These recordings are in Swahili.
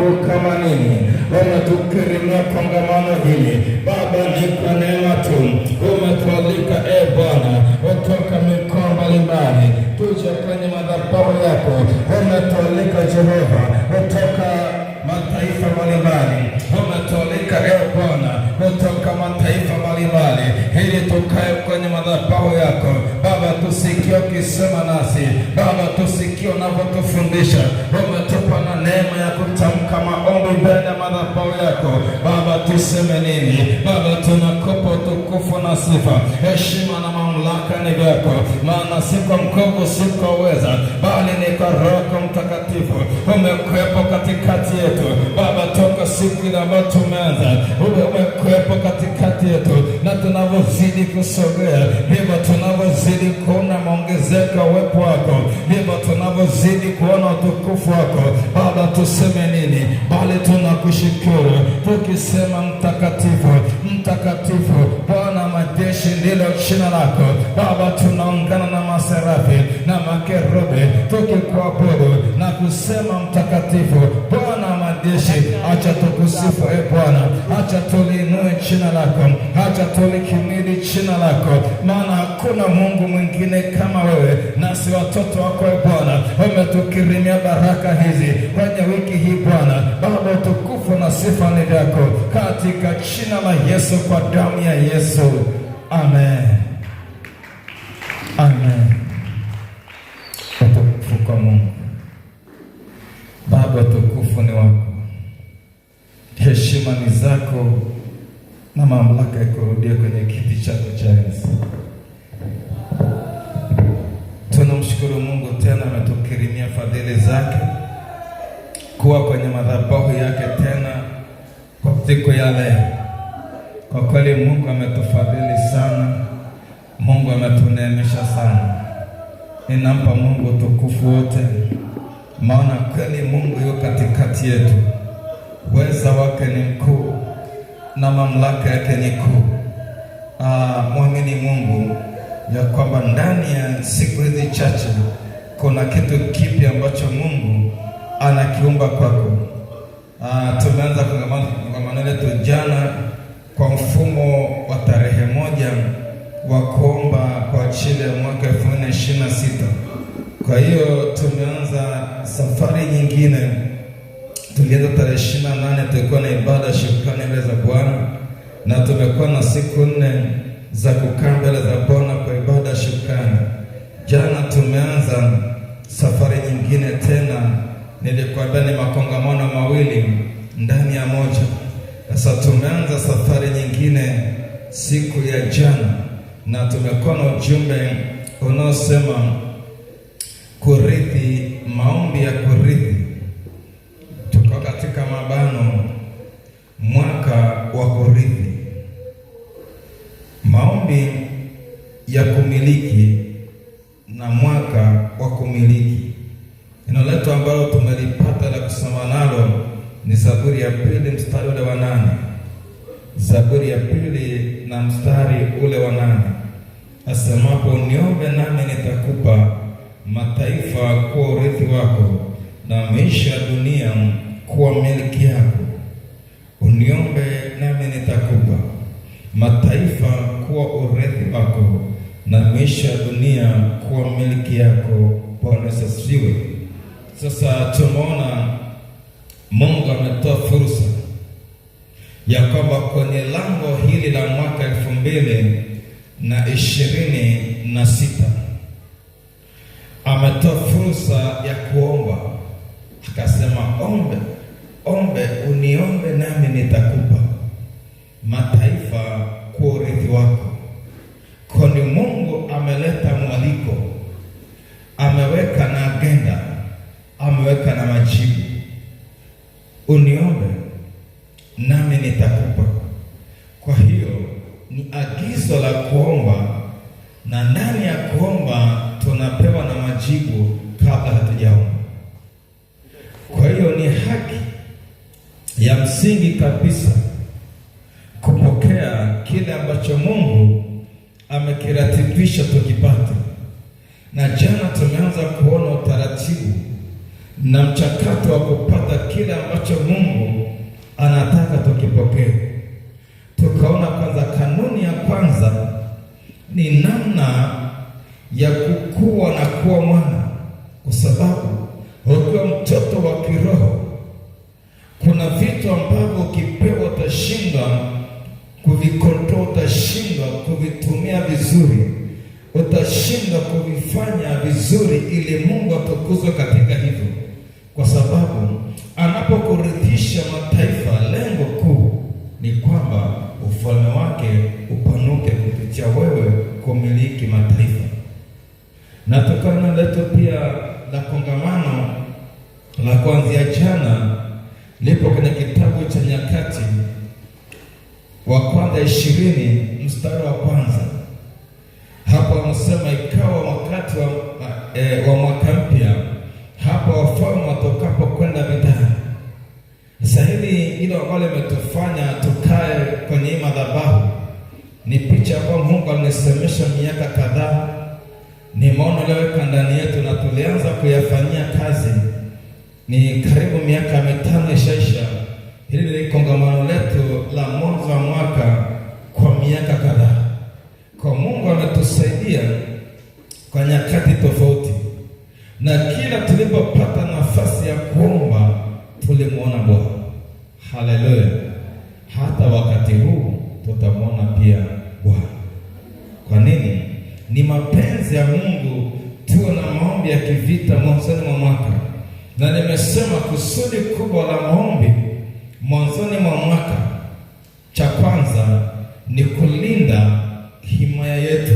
kama nini umetukirimia kongamano hili Baba, ni kwa neema tu umetualika Bwana kutoka mikoa mbalimbali tuje kwenye madhabahu yako. Umetualika Jehova kutoka mataifa mbalimbali, umetualika Bwana kutoka mataifa mbalimbali ili tukae kwenye madhabahu yako Baba. Tusikie ukisema nasi Baba, tusikie unavyotufundisha. Umetupa na neema ya kutamka maombi mbele ya madhabahu yako Baba. Tuseme nini Baba? Tunakupa utukufu na sifa, heshima na mamlaka ni vyako, maana si kwa nguvu, si kwa uweza, bali ni kwa Roho Mtakatifu. Umekuwepo katikati yetu Baba toka siku ile ambayo tumeanza. Umekuwepo katikati yetu, na tunavyozidi kusogea ndivyo tunavyozidi kuona maongezeko ya uwepo wako, ndivyo tunavyozidi kuona utukufu wako Baba. Tuseme nini bali tunakushukuru tukisema mtakatifu, mtakatifu Bwana majeshi ndilo jina lako Baba. Tunaungana na maserafi na makerubi tukikuabudu na kusema mtakatifu Bwana majeshi. Acha tukusifu Bwana, acha tuliinue jina lako, acha tulikimili jina lako, maana hakuna Mungu mwingine kama wewe. Nasi watoto wako Bwana umetukirimia baraka hizi kwenye wiki hii Bwana. Baba, utukufu na sifa ni vyako, katika jina la Yesu, kwa damu ya Yesu, amen. Amen. Utukufu kwa Mungu Baba, utukufu ni wako, heshima ni zako, na mamlaka ikurudia kwenye kiti chako cha enzi. Tunamshukuru Mungu tena ametukirimia fadhili zake kuwa kwenye madhabahu yake tena kwa siku ya leo. Kwa kweli Mungu ametufadhili sana, Mungu ametuneemesha sana. Ninampa Mungu utukufu wote, maana kweli Mungu yuko katikati yetu. Uweza wake ni mkuu na mamlaka yake ni kuu. Mwamini Mungu ya kwamba ndani ya siku hizi chache kuna kitu kipya ambacho Mungu anakiumba kwako. Tumeanza kongamano letu jana kwa mfumo wa tarehe 1 wa kuomba kwa ajili ya mwaka 2026. Kwa hiyo tumeanza safari nyingine. Tulianza tarehe 28, tulikuwa na ibada shukrani mbele za Bwana, na tumekuwa na siku 4 za kukaa mbele za Bwana kwa ibada shukrani. Jana tumeanza safari nyingine tena, nilikwambia ni makongamano mawili ndani ya moja. Sasa tumeanza safari nyingine siku ya jana, na tumekuwa na ujumbe unaosema kurithi, maombi ya kurithi. Tuko katika mabano mwaka wa kurithi, maombi ya kumiliki na mwaka wa kumiliki. Neno letu ambalo tumelipata la kusoma nalo ni Zaburi ya 2 mstari ule wa 8. Zaburi ya 2 na mstari ule wa 8 asemapo, niombe nami nitakupa mataifa kuwa urithi wako, na maisha ya dunia kuwa milki yako. Uniombe nami nitakupa mataifa kuwa urithi wako, na maisha ya dunia kuwa milki yako. Bwana asifiwe. Sasa tumeona Mungu ametoa fursa ya kwamba kwenye lango hili la mwaka 2026 ametoa fursa ya kuomba. Akasema ombe, uniombe nami nitakupa mataifa kuwa urithi wako. Kwani Mungu ameleta mwaliko, ameweka na agenda, ameweka na majibu. Uniombe nami nitakupa. Kwa hiyo ni agizo la kuomba, na ndani ya kuomba tunapewa na majibu kabla hatujaomba. Kwa hiyo ni haki ya msingi kabisa kupokea kile ambacho Mungu amekiratibisha tukipate. Na jana tumeanza kuona utaratibu na mchakato wa kupata kile ambacho Mungu nataka tukipokee. Tukaona kwanza, kanuni ya kwanza ni namna ya kukua na kuwa mwana, kwa sababu ukiwa mtoto wa kiroho kuna vitu ambavyo ukipewa utashindwa kuvikontrol, utashindwa kuvitumia vizuri, utashindwa kuvifanya vizuri ili Mungu atukuzwe katika hivyo, kwa sababu anapokurithisha mataifa, lengo kuu ni kwamba ufalme wake upanuke kupitia wewe kumiliki mataifa. Na tukana letu pia la kongamano la kuanzia jana lipo kwenye kitabu cha Nyakati wa kwanza 20 mstari wa kwanza. Hapo anasema, ikawa wakati wa mwaka mpya, hapa wafalme watokapo kwenda vitani. Sasa hili ile ambalo limetufanya tukae kwenye madhabahu ni picha ambayo Mungu alinisemesha miaka kadhaa, ni maono aliyoweka ndani yetu na tulianza kuyafanyia kazi. Ni karibu miaka 5 ishaisha. Hili ni kongamano letu la mwanzo wa mwaka kwa miaka kadhaa. Kwa Mungu ametusaidia kwa nyakati tofauti, na kila tulipopata nafasi ya kuomba tulimuona Bwana. Haleluya! Hata wakati huu tutamuona pia Bwana. Kwa nini? Ni mapenzi ya Mungu tuwe na maombi ya kivita mwanzoni mwa mwaka, na nimesema kusudi kubwa la maombi mwanzoni mwa mwaka, cha kwanza ni kulinda himaya yetu,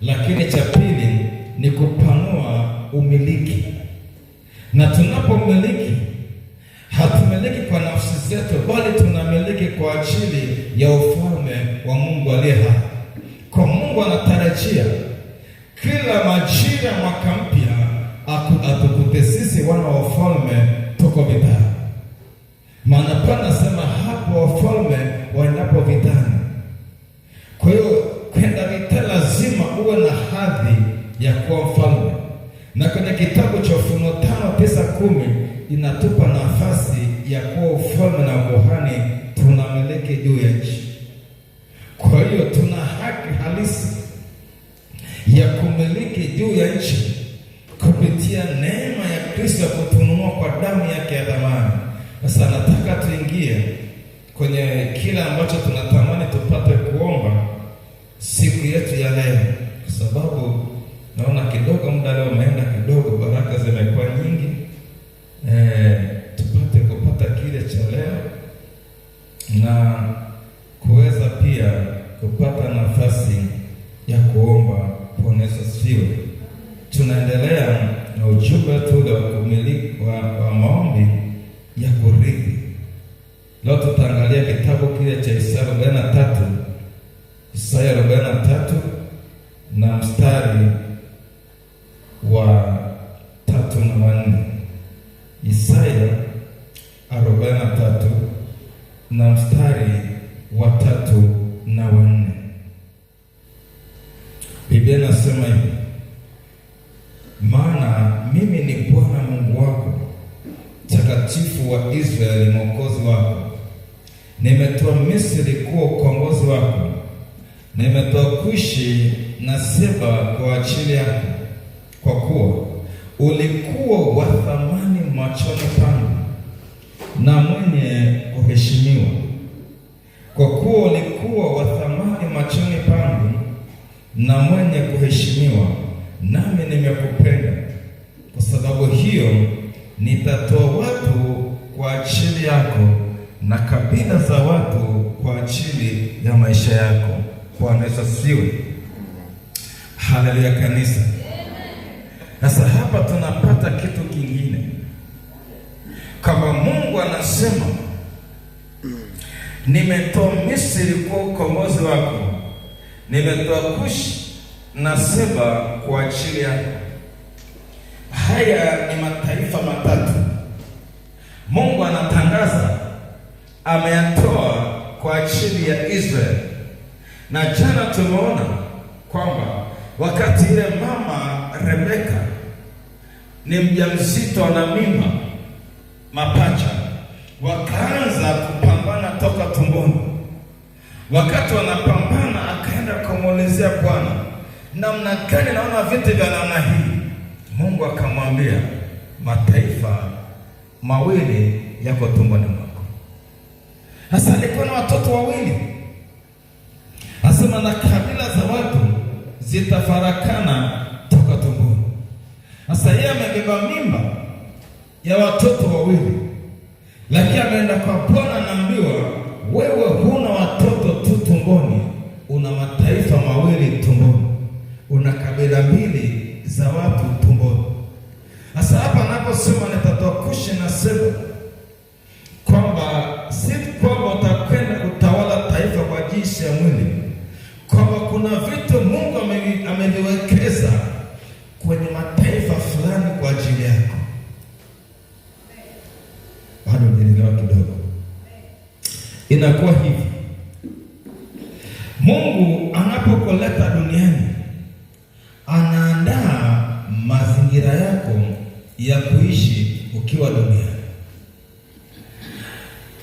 lakini cha pili ni kupanua umiliki. Na tunapomiliki, hatumiliki kwa nafsi zetu, bali tunamiliki kwa ajili ya ufalme wa Mungu aliye hai. Kwa Mungu anatarajia kila majira mwaka mpya atukute sisi wana wa ufalme tuko vitani. Maana Bwana sema hapo wafalme waendapo vitani. Kwa hiyo kwenda vita lazima uwe na hadhi ya kuwa mfalme. Na kwenye kitabu cha Ufunuo 5:9-10 inatupa nafasi ya kuwa ufalme na ukuhani tunamiliki juu ya nchi. Kwa hiyo tuna haki halisi ya kumiliki juu ya nchi kupitia neema ya Kristo ya kutununua kwa damu yake ya thamani. Sasa nataka tuingie kwenye kila ambacho tunatamani tupate kuomba siku yetu ya leo, kwa sababu naona kidogo muda leo umeenda kidogo, baraka zimekuwa nyingi. Tupate kupata kile cha leo na kuweza pia kupata nafasi ya kuomba. Bwana Yesu asifiwe. Tunaendelea na ujumbe tu wa kumiliki wa maombi ya kurithi. Leo tutaangalia kitabu kile cha Isaya 43 na mstari wa 3 na 4. Isaya 43 na mstari wa 3 na 4. Biblia inasema hivi: maana mimi ni Bwana Mungu wako, Mtakatifu wa Israeli, Mwokozi wako. Nimetoa Misri kuwa ukombozi wako, nimetoa Kushi na Seba kwa ajili yako, kwa kuwa ulikuwa wa thamani machoni pangu na mwenye kuheshimiwa. Kwa kuwa ulikuwa wa thamani machoni pangu na mwenye kuheshimiwa, nami nimekupenda. Kwa sababu hiyo nitatoa watu kwa ajili yako na kabila za watu kwa ajili ya maisha yako. Bwana Yesu asifiwe. Haleluya kanisa. Sasa hapa tunapata kitu kingine, kama Mungu anasema nimetoa Misri kwa ukombozi wako, nimetoa Kushi na Seba kwa ajili yako. Haya ni mataifa matatu Mungu anatangaza ameyatoa kwa ajili ya Israeli. Na jana tumeona kwamba wakati ile mama Rebeka ni mjamzito na mimba mapacha, wakaanza za kupambana toka tumboni. Wakati wanapambana, akaenda kumuulizia Bwana, namna gani naona vitu vya namna hii? Mungu akamwambia, mataifa mawili yako tumboni mwako. Sasa alikuwa na watoto wawili, asema na kabila za watu zitafarakana toka tumboni. Sasa yeye amebeba mimba ya watoto wawili, lakini ameenda kwa Bwana, anaambiwa, wewe huna watoto tu tumboni, una mataifa mawili tumboni, una kabila mbili za watu tumboni. Sasa hapa anaposema nitatoa Kushi, nasema kwamba si kwamba utakwenda kutawala taifa kwa jinsi ya mwili, kwamba kuna vitu Mungu ameviwekeza kwenye mataifa fulani kwa ajili yako. Bado nielewa kidogo. Inakuwa hivi, Mungu anapokuleta duniani anaandaa mazingira yako ya kuishi ukiwa duniani.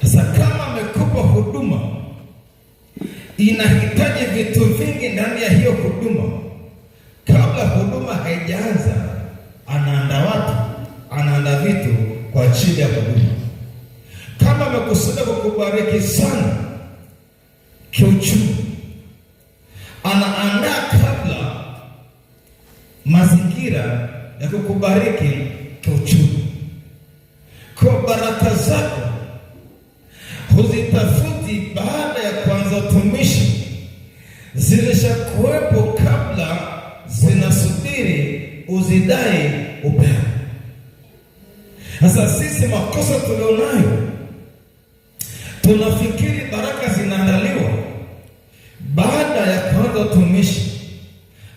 Sasa kama amekupa huduma, inahitaji vitu vingi ndani ya hiyo huduma. Kabla huduma haijaanza, anaandaa watu, anaandaa vitu kwa ajili ya huduma. Kama amekusudia kukubariki sana kiuchumi, anaandaa kabla mazingira ya kukubariki kiuchumi. Kwa baraka zako huzitafuti baada ya kuanza utumishi, zilishakuwepo kabla, zinasubiri uzidai upewe. Sasa sisi makosa tulionayo, tunafikiri baraka zinaandaliwa baada ya kuanza utumishi,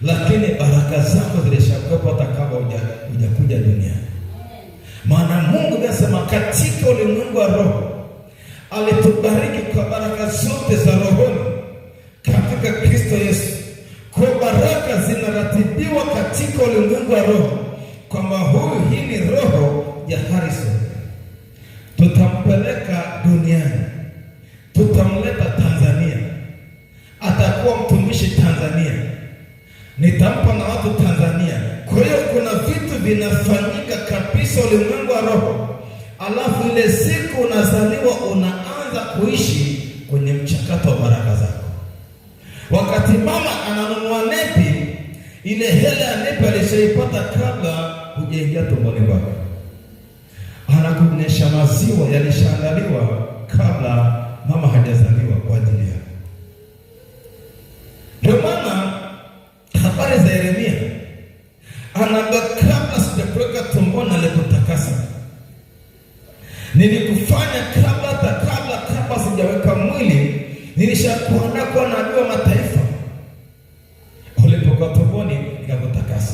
lakini baraka zako zilishakuwepo hata kabla hujakuja duniani. Maana Mungu anasema katika ulimwengu wa roho alitubariki kwa baraka zote za rohoni katika Kristo Yesu. Kwa baraka zinaratibiwa katika ulimwengu wa roho, kwamba huyu, hii ni roho ya Harrison, tutampeleka duniani, tutamleta Tanzania, atakuwa mtumishi Tanzania, nitampa na watu Tanzania. Kwa hiyo kuna vitu vinafanyika kabisa ulimwengu wa roho, alafu ile siku unazaliwa unaanza kuishi kwenye mchakato wa baraka zako. Wakati mama ananunua nepi, ile hela ya nepi alishaipata kabla hujaingia tumboni kwako. Anakunyesha maziwa yalishaandaliwa kabla mama hajazaliwa kwa ajili yako. Ndio maana habari za Yeremia anaambia, kabla sijakuweka tumboni nilikutakasa, nilikufanya kabla sijaweka mwili, nilishakuandaa kuwa nabii wa mataifa. Ulipokuwa tumboni nikakutakasa.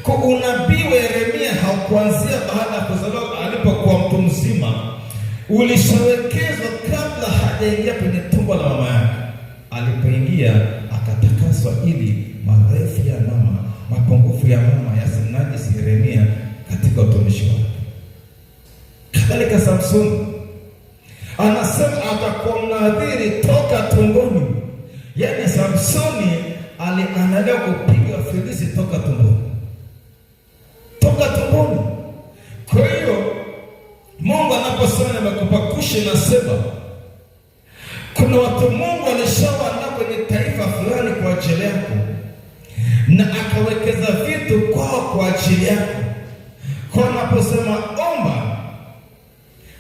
Kwa unabii wa Yeremia haukuanzia baada ya kuzaliwa, alipokuwa mtu mzima, ulishawekezwa kabla hajaingia kwenye tumbo la mama yake. Alipoingia akatakaswa, ili madhaifu ya mama, mapungufu ya mama yasimnajisi Yeremia katika utumishi wake. Kadhalika Samsoni anasema atakuwa mnadhiri toka tumboni. Yaani Samsoni alianza kupiga Filisti toka tumboni. Kwa hiyo Mungu anaposema nimekupa Kushi, nasema kuna watu Mungu alishawaandaa kwenye taifa fulani kwa ajili yako, na akawekeza vitu kwao kwa ajili yako. Kwa anaposema omba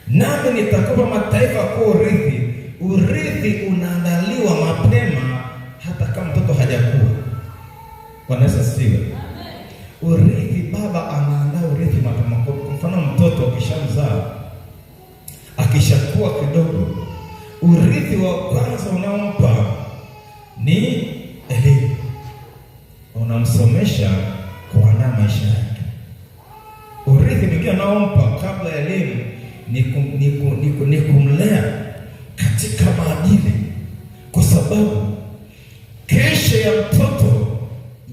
nami nitakupa mataifa kwa urithi. Urithi unaandaliwa mapema hata kama mtoto hajakuwa. Bwana Yesu asifiwe. Urithi, baba anaandaa urithi mapema. Kwa mfano mtoto ukishamzaa, akishakuwa kidogo, urithi wa kwanza unaompa ni elimu. Unamsomesha kuandaa maisha yake. Urithi mwingine unaompa kabla ya elimu ni kumlea katika maadili, kwa sababu kesho ya mtoto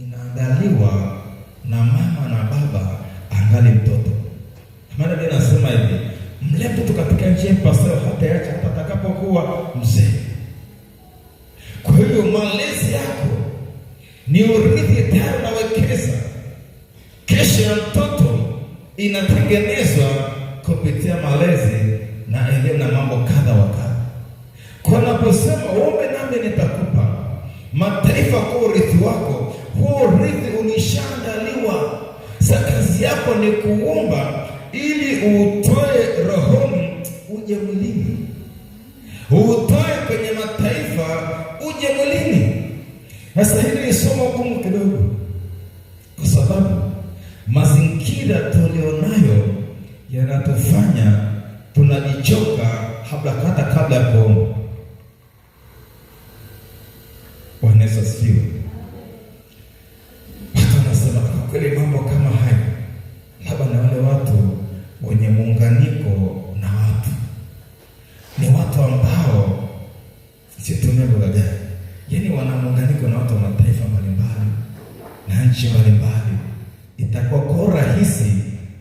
inaandaliwa na mama na baba angali mtoto. Maana Biblia inasema hivi, mlee mtoto katika njia pasao hataacha hata atakapokuwa mzee. Kwa hiyo malezi yako ni urithi tayari unawekeza. Kesho ya mtoto inatengenezwa kupitia malezi na elimu na mambo kadha wa kadha. Kwa naposema ombe nami nitakupa mataifa kwa urithi wako, huo urithi ulishaandaliwa. Sasa kazi yako ni kuomba ili utoe rohoni uje mwilini, utoe kwenye mataifa uje mwilini. Sasa hili ni somo gumu kidogo, kwa sababu mazingira tulionayo yanatufanya tunajichoka hata kabla ya kuomba. Bwana Yesu asifiwe. Watu wanasema kwa kweli mambo kama haya labda na wale watu wenye muunganiko na watu, ni watu ambao situmia lugha gani, yaani wana muunganiko na watu wa mataifa mbalimbali na nchi mbalimbali. Itakuwa kwa rahisi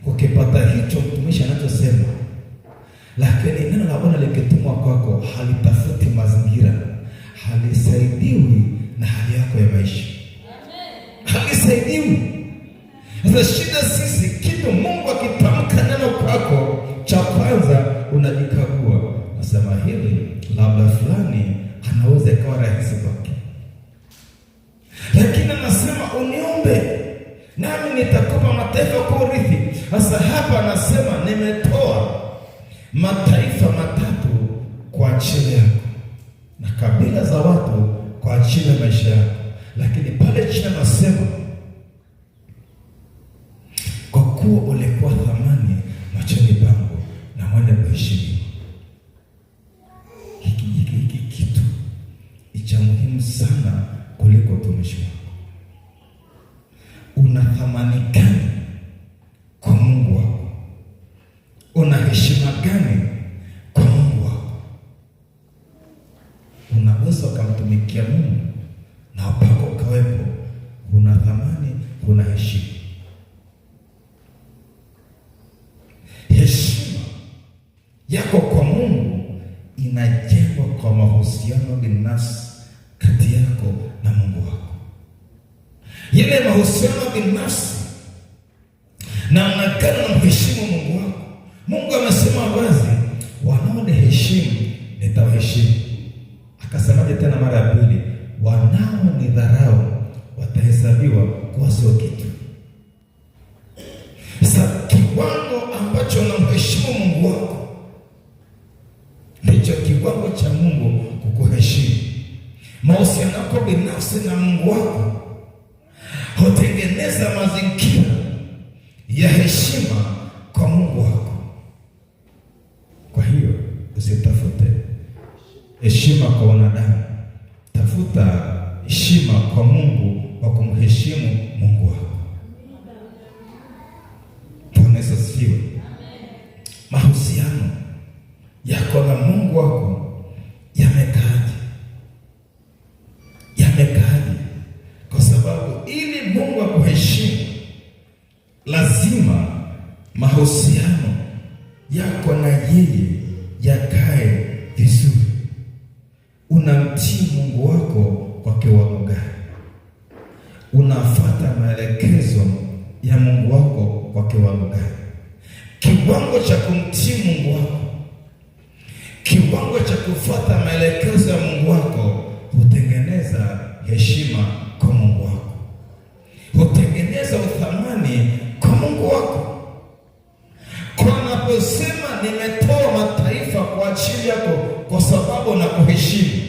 ukipata hicho mtumishi anachosema, lakini neno la Bwana likitumwa kwako halitafuti mazingira, halisaidiwi na hali yako ya maisha. Halisaidiwi. Sasa shida sisi, kitu Mungu akitamka neno kwako, cha kwanza unajikagua, nasema hili labda fulani anaweza ikawa rahisi kwake, lakini anasema uniombe nami nitakupa mataifa kwa urithi. Sasa hapa anasema nimetoa mataifa matatu kwa ajili yako na kabila za watu kwa ajili ya maisha yako. Lakini pale chini anasema kwa kuwa ulikuwa thamani machoni pangu na mwenye kuheshimiwa. Hiki kitu cha muhimu sana kuliko utumishi wako. Una thamani gani kwa Mungu wako? Una heshima gani kwa Mungu wako? Unaweza ukamtumikia Mungu na upako ukawepo, una thamani, una heshima. Heshima yako kwa Mungu inajengwa kwa mahusiano binafsi kati yako na Mungu wako. Yale mahusiano binafsi na unakana na mheshimu Mungu wako. Mungu amesema wazi, wanaoniheshimu nitawaheshimu. Akasemaje tena mara ya pili? Wanaonidharau watahesabiwa kuwa sio kitu. Sasa kiwango ambacho unamheshimu Mungu wako ndicho kiwango cha Mungu kukuheshimu. Mahusiano yako binafsi na Mungu wako hutengeneza mazingira ya heshima kwa Mungu wako. Kwa hiyo usitafute heshima kwa wanadamu, tafuta heshima kwa Mungu, wa kumheshimu Mungu wako. Bwana Yesu asifiwe. Mahusiano yako na Mungu wako yamekaaje? Kwa sababu ili Mungu akuheshimu, lazima mahusiano yako na yeye yakae vizuri. Unamtii Mungu wako kwa kiwango gani? Unafuata maelekezo ya Mungu wako kwa kiwango gani? Kiwango cha kumtii Mungu wako, kiwango cha kufuata maelekezo ya Mungu wako hutengeneza heshima kwa Mungu wako, hutengeneza uthamani kwa Mungu wako. Kwa naposema nimetoa mataifa kwa ajili yako kwa sababu na kuheshimu.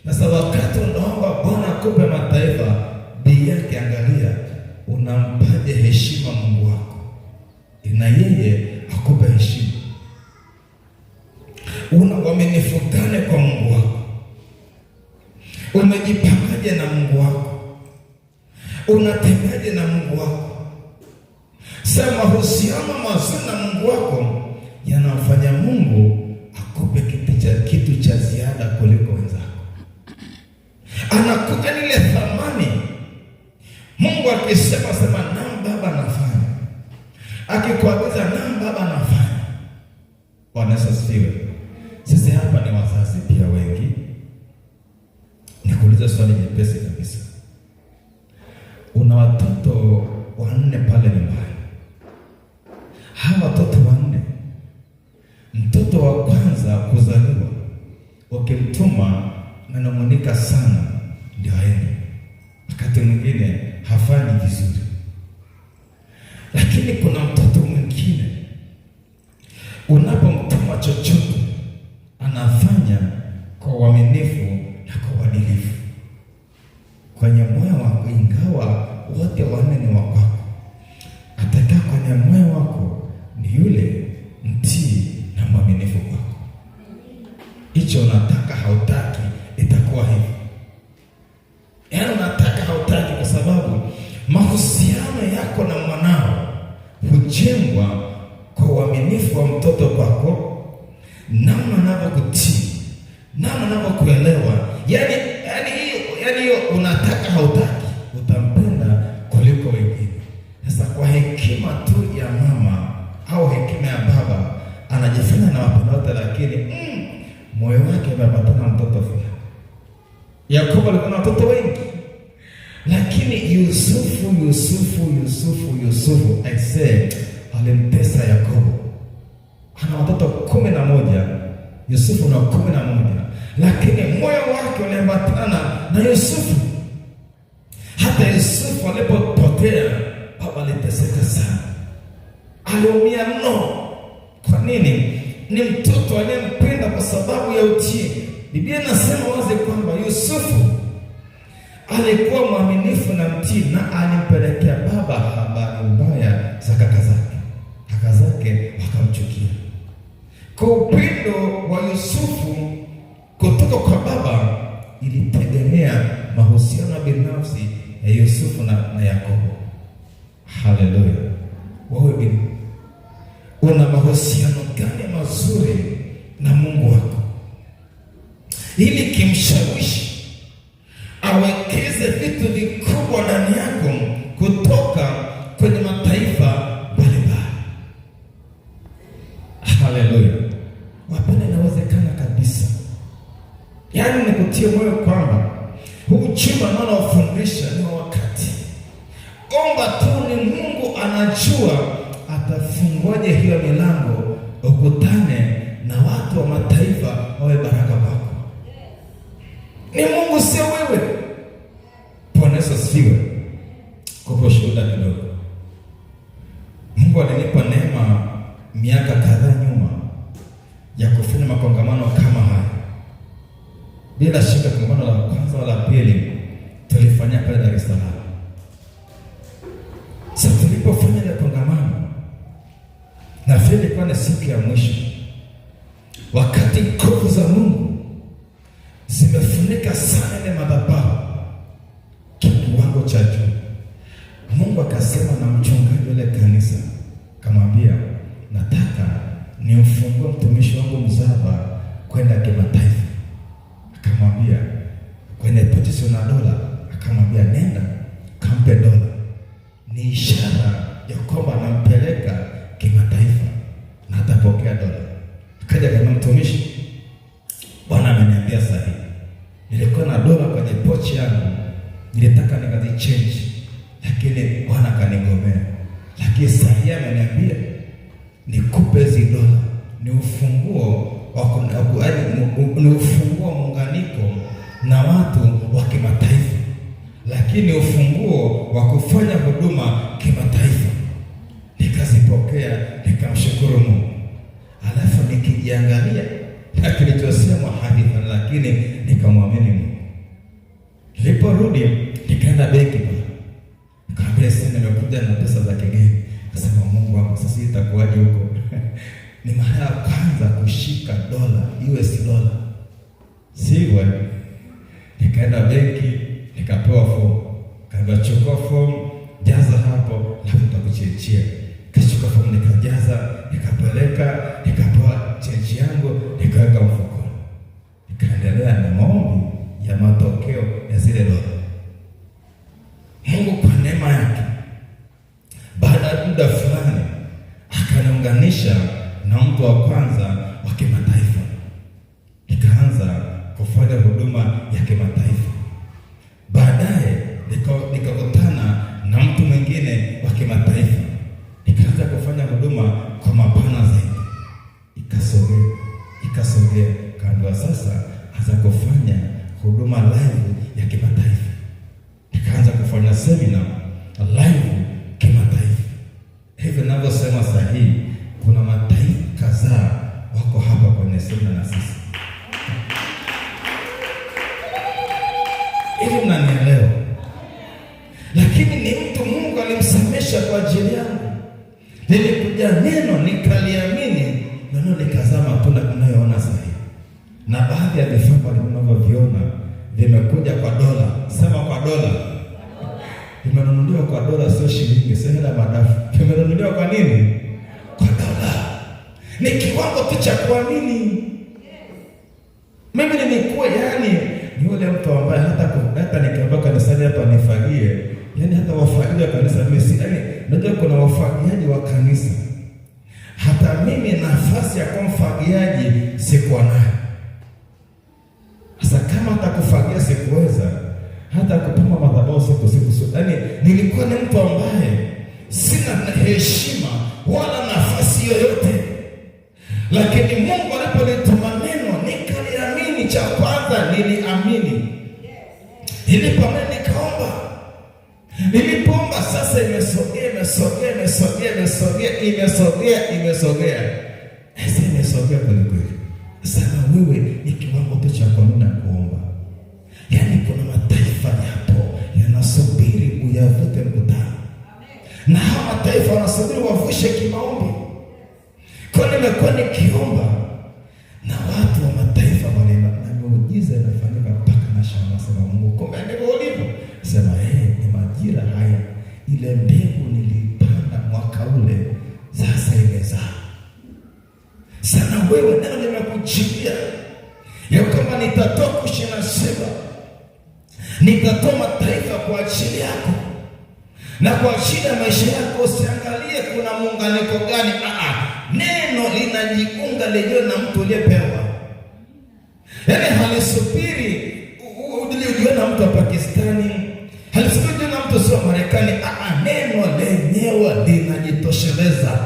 Sasa wakati unaomba Bwana akupe mataifa, bei yake angalia, unampaje heshima Mungu wako na yeye akupe heshima. Una uaminifu gani kwa Mungu wako? Umejipangaje na Mungu wako? Unatendaje na Mungu wako? Sasa mahusiano mazuri na Mungu wako yanamfanya Mungu akupe kitu cha ziada kuliko wenzako. Anakuja ile thamani. Mungu akisema sema naam Baba nafanya, akikuagiza naam Baba nafanya. Bwana Yesu asifiwe. Sisi hapa ni wazazi pia wengi. Nikuuliza swali jepesi kabisa. Una watoto 4 pale nyumbani. Hawa watoto 4, mtoto wa kwanza kuzaliwa, ukimtuma ananung'unika sana ndio aende. Wakati mwingine hafanyi vizuri. Lakini kuna mtoto mwingine unapomtuma chochote anafanya kwa uaminifu na kwa uadilifu. Kwenye moyo wako, ingawa wote 4 ni wa kwako, atakaa kwenye moyo wako ni yule mtii na mwaminifu kwako. Hicho unataka hautaki, itakuwa hivi. Yaani unataka hautaki, kwa sababu mahusiano yako na mwanao hujengwa kwa uaminifu wa mtoto kwako, namna anavyokutii, namna anavyokuelewa. Yaani hiyo unataka hautaki, utampenda kuliko wengine. Sasa kwa hekima tu ya mama au hekima ya baba, anajifanya na wapenda wote, lakini moyo wake umepatana mtoto fulani. Yakobo alikuwa na watoto wengi, lakini Yusufu I say alimtesa Yakobo. Ana watoto 11, Yusufu na 11, lakini moyo wake uliambatana na Yusufu. Hata Yusufu alipopotea, baba aliteseka sana, aliumia mno. Kwa nini? Ni mtoto aliyempenda kwa sababu ya utii. Biblia inasema wazi kwamba Yusufu alikuwa mwaminifu na mtii, na alimpelekea baba habari mbaya za kaka zake. Kaka zake wakamchukia. Kwa upendo wa Yusufu kutoka kwa baba ilitegemea mahusiano binafsi ya Yusufu na Yakobo. Haleluya. Wewe una mahusiano gani mazuri na Mungu wako, ili kimshawishi awekeze vitu vikubwa ndani yako kutoka kwenye mataifa mbalimbali? Haleluya. Wapenda, inawezekana kabisa. Yaani nikutie moyo kwamba huu chumba nao ufundisha ni wakati. Omba tu, ni Mungu anajua atafunguaje hiyo milango, ukutane na watu wa mataifa wawe baraka kwako. Ni Mungu, sio wewe. Bwana Yesu asifiwe. Kwa shuhuda kidogo, Mungu alinipa neema miaka kadhaa nyuma ya kufanya makongamano kama haya. Bila shaka kongamano la kwanza wala pili tulifanya pale Dar es Salaam. Sasa tulipofanya ile kongamano, na vile ilikuwa ni siku ya mwisho, wakati nguvu za Mungu zimefunika sana ile madhabahu kiwango cha juu, Mungu akasema na mchungaji wale kanisa, kamwambia, nataka nimfungue mtumishi wangu Mzava kwenda kimataifa. Akamwambia kwenye petition na dola, akamwambia nenda kampe dola, ni ishara ya kwamba anampeleka kimataifa na atapokea dola. Akaja kama mtumishi, Bwana ameniambia sahihi, nilikuwa na dola kwenye pochi yangu, nilitaka nikazichange, lakini Bwana kanigomea. Lakini sahihi ameniambia nikupe hizo dola, ni ufunguo ni ufunguo muunganiko na watu wa kimataifa, lakini ufunguo wa kufanya huduma kimataifa. Nikazipokea, nikamshukuru Mungu. Alafu nikijiangalia na kilichosemwa hadithi, lakini nikamwamini Mungu. Niliporudi nikaenda benki, nikamwambia sasa nimekuja na pesa za kigeni. Akasema, Mungu wangu, sasa itakuwaje huko? Ni mara ya kwanza kushika dola, US dola. Sivyo? Nikaenda benki, nikapewa fomu. Kaambia chukua fomu, jaza hapo, alafu tutakuchechia. Kachukua fomu, nikajaza, nikapeleka, nikapewa chechi yangu, nikaweka mfukoni. Nikaendelea na maombi ya matokeo ya zile dola. Mungu kwa neema yake, baada ya muda fulani akaniunganisha na mtu wa kwanza wa kimataifa. kimataifa. Baadaye nikakutana na mtu mwingine wa kimataifa, nikaanza kufanya huduma kwa mapana zaidi, ikasogea kaambiwa sasa anza kufanya huduma live ya kimataifa. Nikaanza kufanya semina live kimataifa. Hivi ninavyosema sahihi, kuna mataifa kadhaa wako hapa kwenye semina na sisi. Hivi mnanielewa? Lakini ni mtu Mungu alimsemesha kwa ajili yangu. Nilikuja neno nikaliamini, neno likazaa matunda tunayoona sasa. Na baadhi ya vifaa mnavyoviona vimekuja kwa dola. Sema kwa dola. Vimenunuliwa kwa dola, sio shilingi, sio hela madafu. Vimenunuliwa kwa nini? Kwa dola. Ni kiwango tu cha kuamini. Mimi nilikuwa ni yule mtu ambaye hata nikiomba kanisani hapa nifagie, hata wafagiaji wa kanisa mimi najua kuna wafagiaji wa kanisa. Hata mimi nafasi ya kuwa mfagiaji sikuwa nayo. Sasa kama hata kufagia sikuweza, hata kupamba madhabahu siku. Nilikuwa ni mtu ambaye sina heshima wala nafasi yoyote. Lakini Mungu aliponituma neno nikaliamini. Cha kwanza niliamini. Nilipoamini nikaomba. Nilipoomba sasa imesogea. Imesogea kweli. Sasa wewe ni kiwango tu cha kuamini na kuomba. Kuna mataifa yapo yanasubiri uyavute mkutano. Na hawa mataifa wanasubiri wavushe kimaombi. Kwa nimekuwa nikiomba na watu wa mataifa walema na miujiza inafanyika mpaka na shamba. Sema Mungu, kumbe ndivyo ulivyo. Sema ni majira haya, ile mbegu nilipanda mwaka ule sasa imezaa. Sana wewe neno nimekuchilia ya kama nitatoa kushina sema, nitatoa mataifa kwa ajili yako na kwa ajili ya maisha yako. Usiangalie kuna muunganiko gani. Neno linajiunga lenyewe na mtu uliyepewa. Halisubiri ujue na mtu wa Pakistani, halisubiri na mtu sio Marekani. Neno lenyewe linajitosheleza.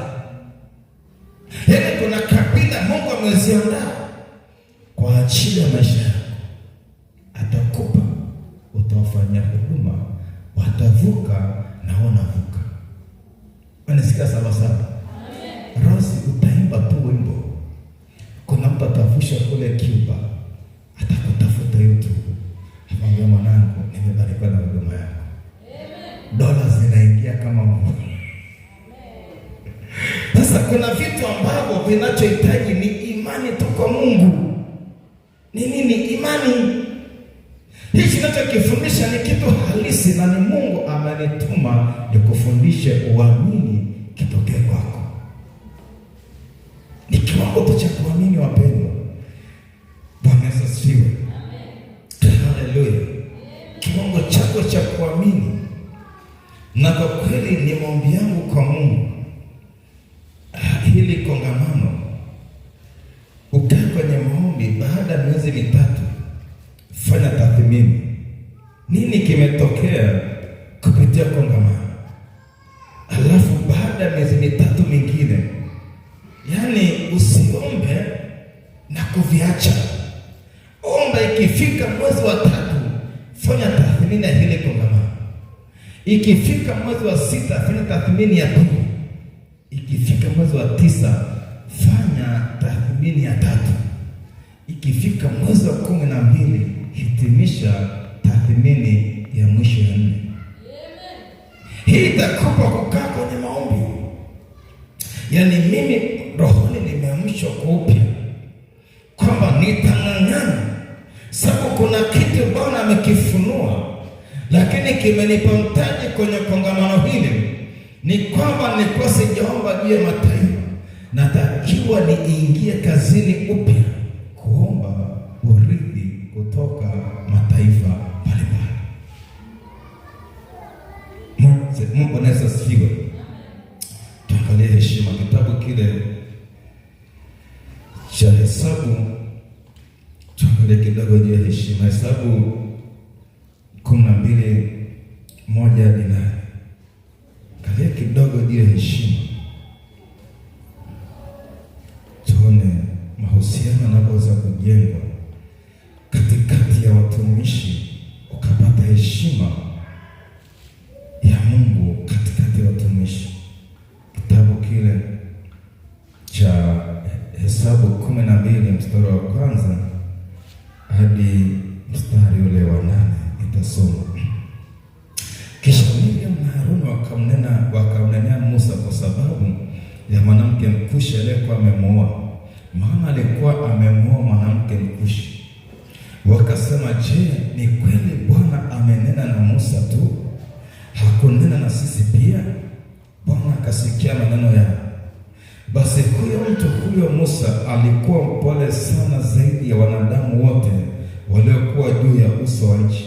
Kuna kabila Mungu ameziandaa kwa ajili ya maisha yako. Atakupa, utawafanyia huduma, watavuka na wanavuka. Unasikia sawa? Rosi, utaimba tu wimbo. Kuna mtu atavusha kule Cuba, atakutafuta YouTube. Amwambia mwanangu, nimebarikiwa na huduma yako. Dola zinaingia kama Mungu. Sasa kuna vitu ambavyo vinachohitaji ni imani tu kwa Mungu. Ni nini imani? Hichi ninachokifundisha ni kitu halisi na ni Mungu amenituma nikufundishe uamini kitokee kwako. Ni kiwango tu cha kuamini, wapendwa. Bwana Yesu asifiwe. Haleluya. Kiwango chako cha kuamini. Na kwa kweli ni maombi yangu kwa Mungu, hili kongamano ukae kwenye maombi. Baada ya miezi mitatu fanya tathmini, nini kimetokea kupitia kongamano. Alafu baada ya miezi mitatu mingine, usiombe na kuviacha. Omba, ikifika mwezi wa 3 fanya tathmini ya hili kongamano. Ikifika mwezi wa 6 fanya tathmini ya 2. Ikifika mwezi wa 9 fanya tathmini ya 3. Ikifika mwezi wa 12 hitimisha tathmini ya mwisho ya 4. Hii itakupa kukaa kwenye maombi. Mimi rohoni nimeamshwa kwa upya kwamba nitang'ang'ana, sababu kuna kitu Bwana amekifunua, lakini kimenipa mtaji kwenye kongamano hili. Ni kwamba nilikuwa sijaomba juu ya mataifa, natakiwa niingie kazini upya kuomba urithi kutoka mataifa mbalimbali. Mungu anaweza sifiwe. Tuangalie heshima, kitabu kile cha Hesabu Tuende kidogo juu ya heshima. Hesabu 12:1 dinari. Kalia kidogo juu ya heshima. Tuone mahusiano yanapoweza kujengwa katikati ya watumishi, ukapata heshima ya Mungu katikati ya watumishi. Kitabu kile cha Hesabu 12 mstari wa 1 hadi mstari ule wa 8 nitasoma. Kisha Miriam na Haruni wakamnenea Musa kwa sababu ya mwanamke Mkushi aliyekuwa amemwoa, maana alikuwa amemwoa mwanamke Mkushi. Wakasema, je, ni kweli Bwana amenena na Musa tu? Hakunena na sisi pia? Bwana akasikia maneno yao. Basi huyo Musa alikuwa mpole sana zaidi ya wanadamu wote waliokuwa juu ya uso wa nchi.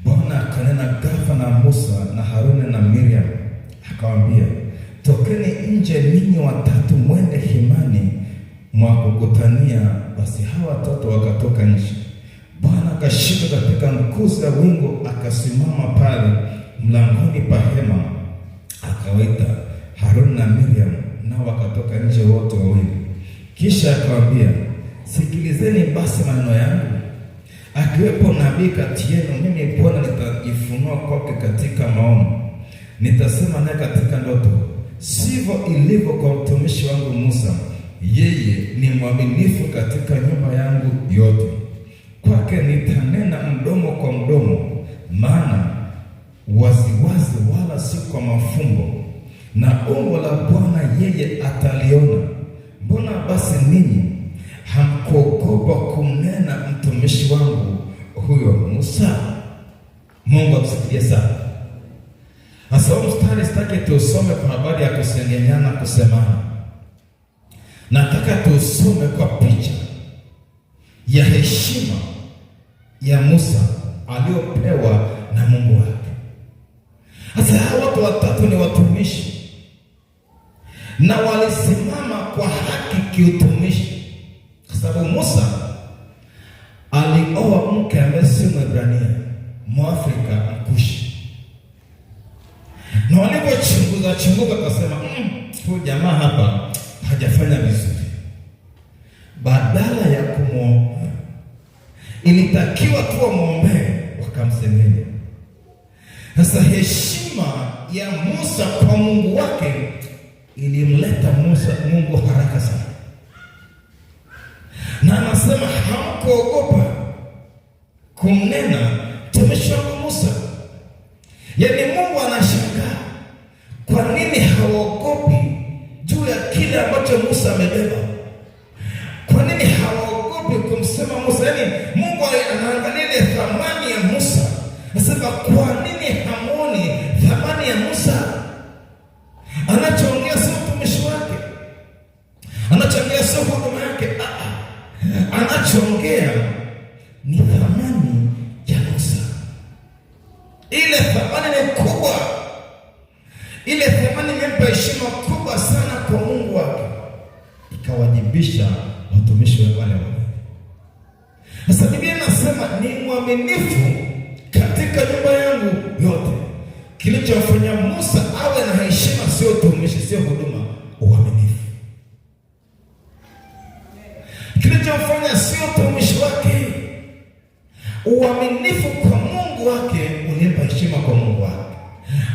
Bwana akanena ghafla na Musa na Haruni na Miriam, akawaambia, tokeni nje ninyi watatu, mwende hemani mwa kukutania. Basi hawa watatu wakatoka nje. Bwana akashuka katika nguzo ya wingu, akasimama pale mlangoni pa hema, akawaita Haruni na Miriam, nao wakatoka nje wote wawili. Kisha akawaambia, sikilizeni basi maneno yangu. Akiwepo nabii kati yenu, mimi Bwana nitajifunua kwake katika maono, nitasema naye katika ndoto. Sivyo ilivyo kwa mtumishi wangu Musa, yeye ni mwaminifu katika nyumba yangu yote. Kwake nitanena mdomo kwa mdomo, maana waziwazi wala si kwa mafumbo, na umbo la Bwana yeye ataliona. Mbona basi ninyi hamkuogopa kumnena mtumishi wangu huyo Musa? Mungu amsikie sana. Sasa mstari sitaki tusome kwa habari ya kusengenyana, kusemana. Nataka tusome kwa picha ya heshima ya Musa aliyopewa na Mungu wake. Sasa hawa watu watatu ni watumishi na walisimama kwa haki kiutumishi, kwa sababu Musa alioa mke ambaye si Mwebrania, Mwafrika Mkushi. Na walipochunguza akasema, huyu jamaa hapa hajafanya vizuri. Badala ya kumwoa, ilitakiwa tu wamwombee, wakamsengenya. Sasa heshima ya Musa kwa Mungu wake ilimleta Mungu haraka sana. Na anasema hamkuogopa kumnena mtumishi wangu Musa. Yaani Mungu anashangaa kwa nini hawaogopi juu ya kile ambacho Musa amebeba. Kwa nini hawaogopi kumsema Musa? Yaani Mungu anaangalia ile thamani ya Musa. Nasema kwa nini hamuoni thamani ya Musa? Anachoongea sio mtumishi wake, anachoongea sio huduma yake, anachoongea ni thamani ya Musa. Ile thamani ni kubwa, ile thamani imempa heshima kubwa sana kwa Mungu wake, ikawajibisha watumishi wale wale. Sasa Biblia inasema ni mwaminifu katika nyumba yangu yote. Kilichofanya Musa awe na heshima sio utumishi, sio huduma, uaminifu. Kilichofanya sio utumishi wake, uaminifu kwa Mungu wake ulimpa heshima kwa Mungu wake.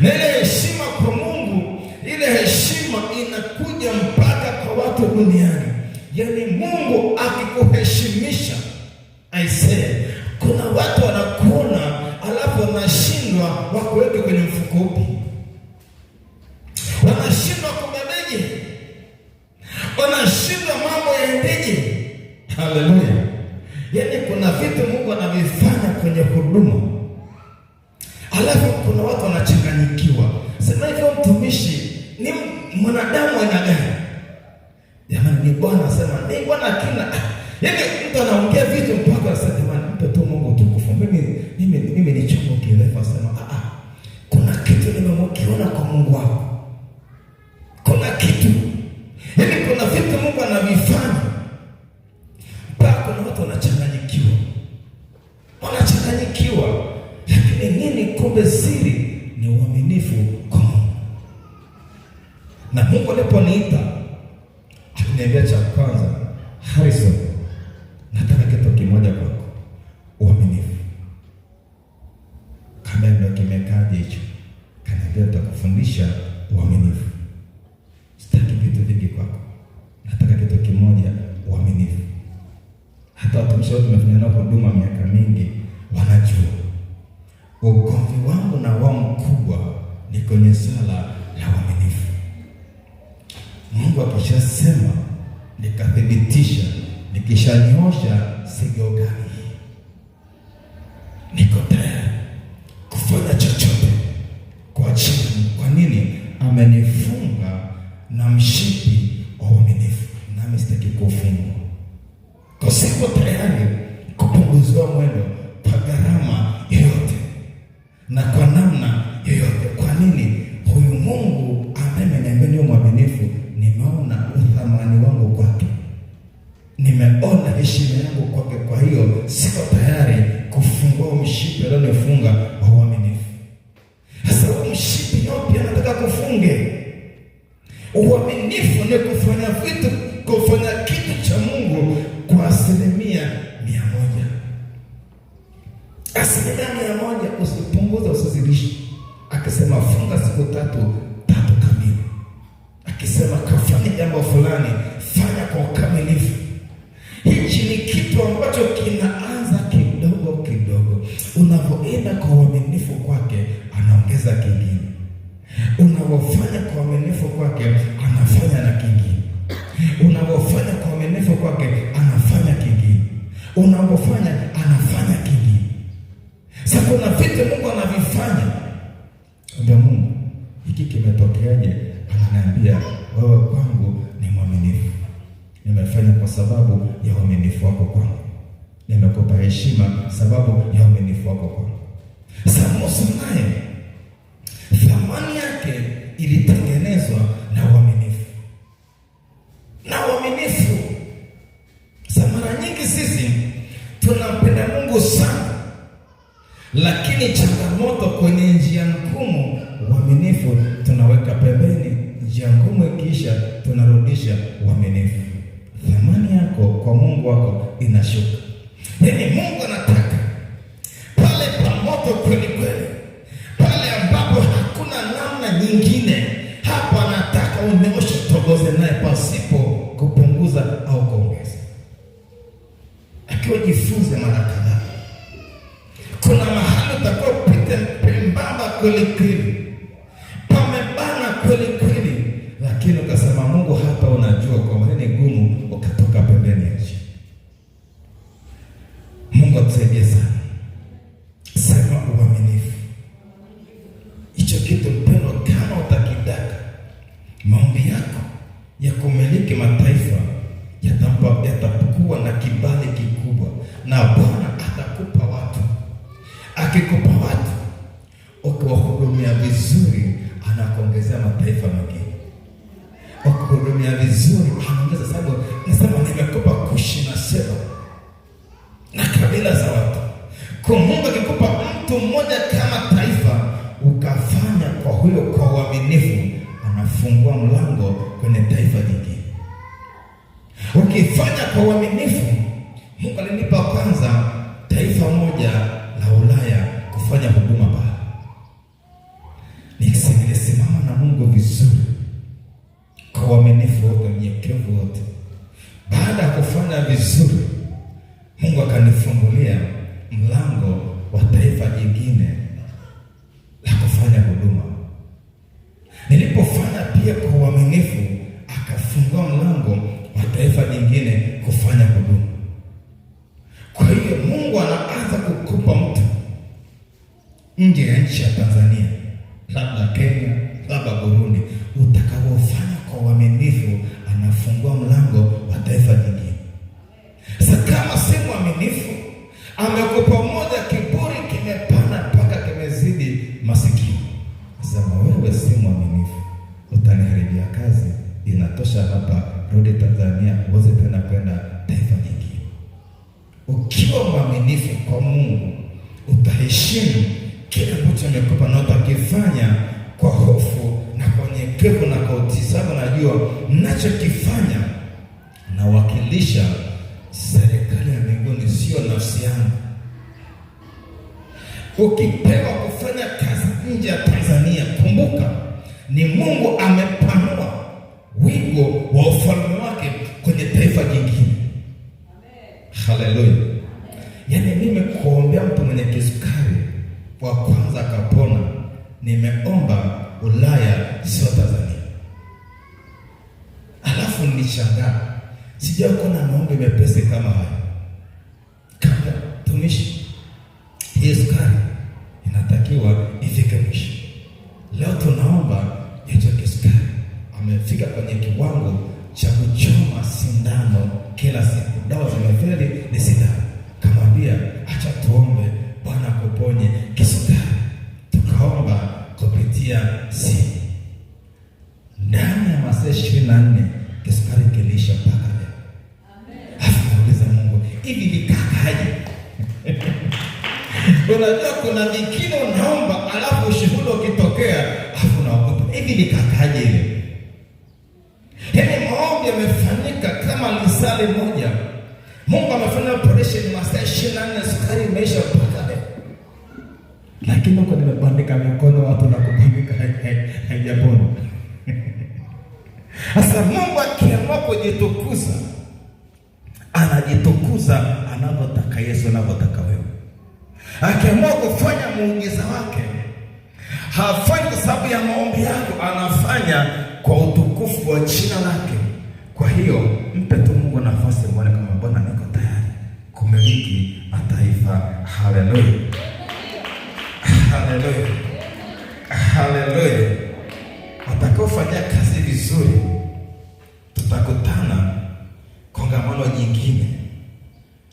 Na ile heshima kwa Mungu, ile heshima inakuja mpaka kwa watu duniani. Yaani Mungu akikuheshimisha, aisee, kuna watu wanakuona alafu wanashindwa wakuweke kwenye mfuko upi, wanashindwa kubebeje, wanashindwa mambo yaendeje. Haleluya! Yaani kuna vitu Mungu anavifanya kwenye huduma, alafu kuna watu wanachanganyikiwa. Sema hivyo mtumishi ni mwanadamu aina gani? Jamani, ni Bwana sema, ni Bwana kina. Yaani mtu anaongea vitu mpaka anasema, jamani, mpe tu Mungu utukufu. Mimi ni chombo kirefu. Asema, kuna kitu nimekiona kwa Mungu wako. Kuna kitu. Yaani kuna vitu Mungu anavifanya mpaka kuna watu wanachanganyikiwa. umefanikiwa, lakini nini? Kumbe siri ni uaminifu kwa Mungu. Na Mungu aliponiita aliniambia, cha kwanza, Harrison, nataka kitu kimoja kwako, uaminifu. Kama ndio kimekaje hicho? Kaniambia, nitakufundisha uaminifu. Sitaki vitu vingi kwako, nataka kitu kimoja, uaminifu. Hata watumishi wote tumefanya nao huduma miaka mingi, wanajua ugomvi wangu na wao mkubwa ni kwenye swala la uaminifu. Mungu akishasema, nikathibitisha, nikishanyosha sigogani, niko tayari kufanya chochote kwa ajili. Kwa nini? Amenifunga na mshipi wa uaminifu, nami sitaki kufungwa. Kwa siko tayari kupunguzwa mwendo kwa gharama yoyote na kwa namna yoyote. Kwa nini? Huyu Mungu ambaye ameniambia niwe mwaminifu, nimeona uthamani wangu kwake, nimeona heshima yangu kwake. Kwa hiyo siko tayari kufungua mshipi alionifunga wa uaminifu. Sasa huo mshipi yote anataka kufunge. Uaminifu ni kufanya vitu, kufanya kitu cha Mungu kwa 100%. 100%, usipunguza, usizidishe. Akisema funga siku tatu kamili. Akisema kafanya jambo fulani, fanya kwa ukamilifu. Hichi ni kitu ambacho kinaanza kidogo kidogo. Unapoenda kwa uaminifu kwake, anaongeza kingine. Unapofanya kwa uaminifu kwake, anafanya na kingine. Unapofanya kwa uaminifu kwake, anafanya kingine. Unapofanya, anafanya kingine. Sasa kuna vitu Mungu anavifanya. Ndio Mungu, hiki kimetokeaje? Ananiambia, wewe kwangu ni mwaminifu. Nimefanya kwa sababu ya uaminifu wako kwangu. Nimekupa heshima sababu ya uaminifu wako kwangu. Sasa Musa naye thamani yake ilitengenezwa na uaminifu. Na uaminifu. Sasa mara nyingi sisi tunampenda Mungu sana, lakini changamoto kwenye njia ngumu, uaminifu tunaweka pembeni. Njia ngumu ikiisha, tunarudisha uaminifu. Thamani yako kwa Mungu wako inashuka. Yaani Mungu anataka pale pa moto kweli kweli, pale ambapo hakuna namna nyingine, hapo anataka unyoshe, togoze naye pasipo kupunguza au kuongeza. Akiwa jifunze mara kadhaa. Kuna mahali utakuwa upite pembamba kweli kweli, pamebana kweli kweli, lakini ukasema Mungu, hapa unajua kwa nini gumu, ukatoka pembeni ya njia. Mungu atusaidie sana. Sema uaminifu. Hicho kitu mpendwa, kama utakidaka, maombi yako ya kumiliki mataifa yatakuwa na kibali kikubwa, na Bwana atakupa watu. Akikupa watu, ukiwahudumia vizuri, anakuongezea mataifa mengine. Ukihudumia vizuri, anaongeza, sababu nasema nimekupa Kushi na Seba na kabila za watu. Kwa Mungu akikupa mtu mmoja kama taifa, ukafanya kwa huyo kwa uaminifu, anafungua mlango kwenye taifa jingine. Ukifanya kwa uaminifu, Mungu alinipa kwanza taifa moja la Ulaya kufanya huduma pale. Nilisimama na Mungu vizuri kwa uaminifu wote, unyenyekevu wote. Baada ya kufanya vizuri, Mungu akanifungulia mlango wa taifa jingine la kufanya huduma. Nilipofanya pia kwa uaminifu, akafungua mlango wa taifa jingine kufanya huduma. Kwa hiyo Mungu anaanza kukupa mtu nje ya nchi ya Tanzania, labda Kenya, labda Burundi. Utakapofanya kwa uaminifu, anafungua mlango wa taifa jingine. Sasa kama si mwaminifu, amekupa mmoja, kiburi kimepanda mpaka kimezidi masikio. Sema wewe si mwaminifu, utaniharibia kazi, inatosha hapa, rudi Tanzania, uweze tena kwenda taifa jingine. Ukiwa mwaminifu kwa Mungu, utaheshimu kile ambacho amekupa na utakifanya kwa hofu na kwa unyenyekevu na kwa utii. Sababu najua ninachokifanya nawakilisha serikali ya mbinguni, sio nafsi yangu. Ukipewa kufanya kazi nje ya Tanzania, kumbuka ni Mungu amepanua wigo wa ufalme wake kwenye taifa jingine. Haleluya. Yaani mimi kuombea mtu mwenye kisukari wa kwanza akapona, nimeomba Ulaya, sio Tanzania. Alafu nilishangaa, sijawahi kuona maombi mepesi kama haya. Kama tumishi, hii sukari inatakiwa ifike mwisho. Leo tunaomba hicho kisukari amefika kwenye kiwango cha kuchoma sindano kila siku. Dawa zimefeli, ni sindano. Kamwambia acha tuombe Bwana kuponye kisukari. Tukaomba kupitia simu. Ndani ya masaa 24 kisukari kilisha mpaka leo. Amen. Nauliza Mungu, hivi nikakaje? Unajua kuna vikino unaomba alafu ushuhuda ukitokea alafu unaogopa. Hivi nikakaje ile? Yaani maombi yamefanyika kama lisali moja. Mungu amefanya operation masaa 24, sukari imeisha mpaka leo. Lakini huko nimebandika mikono watu na kubandika haijapona. Sasa Mungu akiamua kujitukuza, anajitukuza anavyotaka Yesu, anavyotaka wewe. Akiamua kufanya muujiza wake, hafanyi kwa sababu ya maombi yako, anafanya kwa utukufu wa jina lake. Kwa hiyo mpe tu Mungu nafasi, muone kama Bwana niko tayari kumiliki mataifa. Haleluya. Haleluya. Haleluya. Atakaofanya kazi vizuri, tutakutana kongamano jingine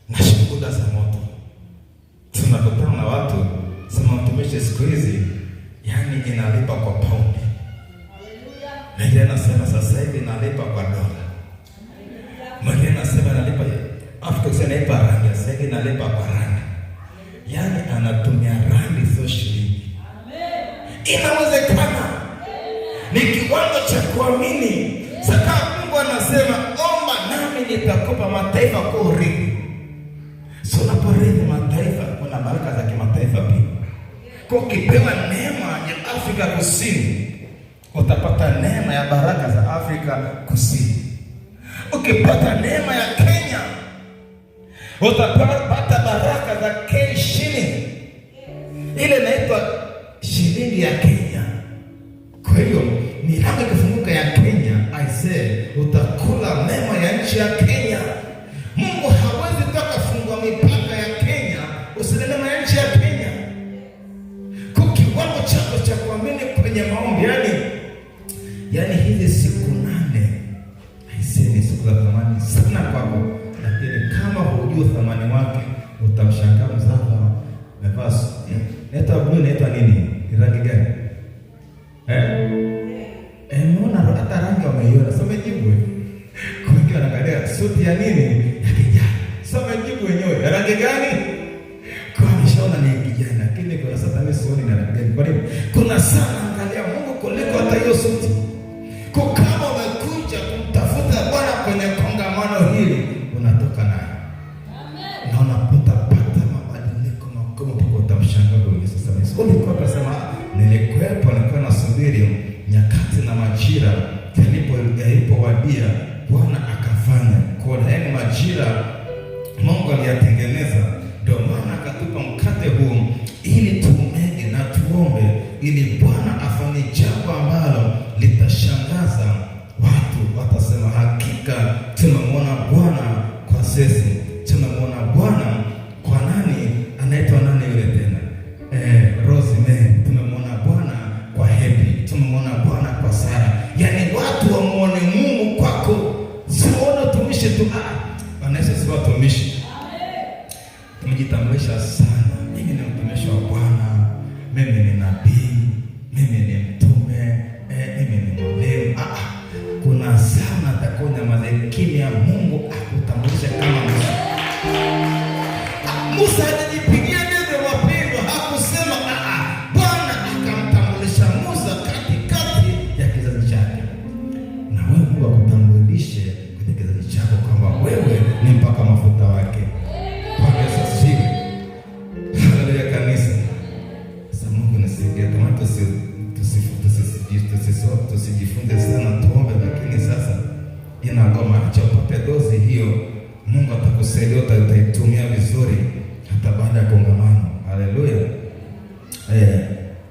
na shuhuda za moto. Tunakutana na watu sema mtumishi siku hizi yani inalipa kwa paundi. Mwingine anasema sasa hivi inalipa kwa dola. Mwingine anasema inalipa Afrika sasa inalipa randi, sasa hivi inalipa kwa randi. Yani anatumia randi sio shilingi. Inawezekana. Ni kiwango cha kuamini. Sasa Mungu anasema omba nami nitakupa mataifa kwa urithi. So unaporithi mataifa kuna baraka za kimataifa pia. Kwa ukipewa neema ya Afrika Kusini, utapata neema ya baraka za Afrika Kusini. Ukipata neema ya Kenya, utapata baraka za K-shilling. Ile inaitwa shilingi ya Kenya. Kwa hiyo milango ikifunguka ya Kenya, I say utakula neema ya nchi ya Kenya. Mungu hawezi toka fungua mipaka ya Kenya usile neema ya nchi ya Kenya. Kwa kiwango chako cha kuamini kwenye maombi, yani hizi siku 8 haisemi siku za thamani sana kwako, lakini kama hujui thamani wake utamshangaa mzava mevasi. Neta blue inaitwa nini? Ni rangi gani? Mbona hata rangi wameiona? Sasa umejibu. Kwa hiyo anaangalia suti ya nini? Ya kijani. Sasa umejibu wenyewe. Rangi gani? Kwa ameshaona ni kijani, lakini kwa sasa mimi sioni ni rangi gani. Kwa nini? Kuna sana angalia Mungu kuliko hata hiyo suti. Kwa kama umekuja kumtafuta Bwana kwenye kongamano hili, unatoka naye. Amen. Na unapata mabadiliko makubwa kwa utamshangaa kwa sasa. Ulikuwa unasema nilikuwepo, nilikuwa nasubiri nyakati na majira yalipowadia, Bwana akafanya. Kwa yaani majira Mungu aliyatengeneza, ndio maana akatupa mkate huu ili tumege na tuombe, ili Bwana afanye jambo ambalo litashangaza watu. Watasema hakika tumemwona Bwana kwa sisi, tumemwona Bwana kwa nani? Anaitwa nani yule tena? Rosemary. Tumemwona Bwana kwa Happy, tumemwona Bwana kwa Sara. Yaani watu wamuone Mungu kwako, sione tumishi tu. Wanaweza sio watumishi. Tumejitambulisha sana. Mimi ni mtumishi wa Bwana, mimi ni nabii, mimi ni mtume, mimi ni mwalimu. Kuna sana takonya mazekimia Mungu akutambulisha kama Musa. Musa alijipigia debe mapema. dozi hiyo, Mungu atakusaidia, utaitumia vizuri hata baada ya kongamano. Haleluya.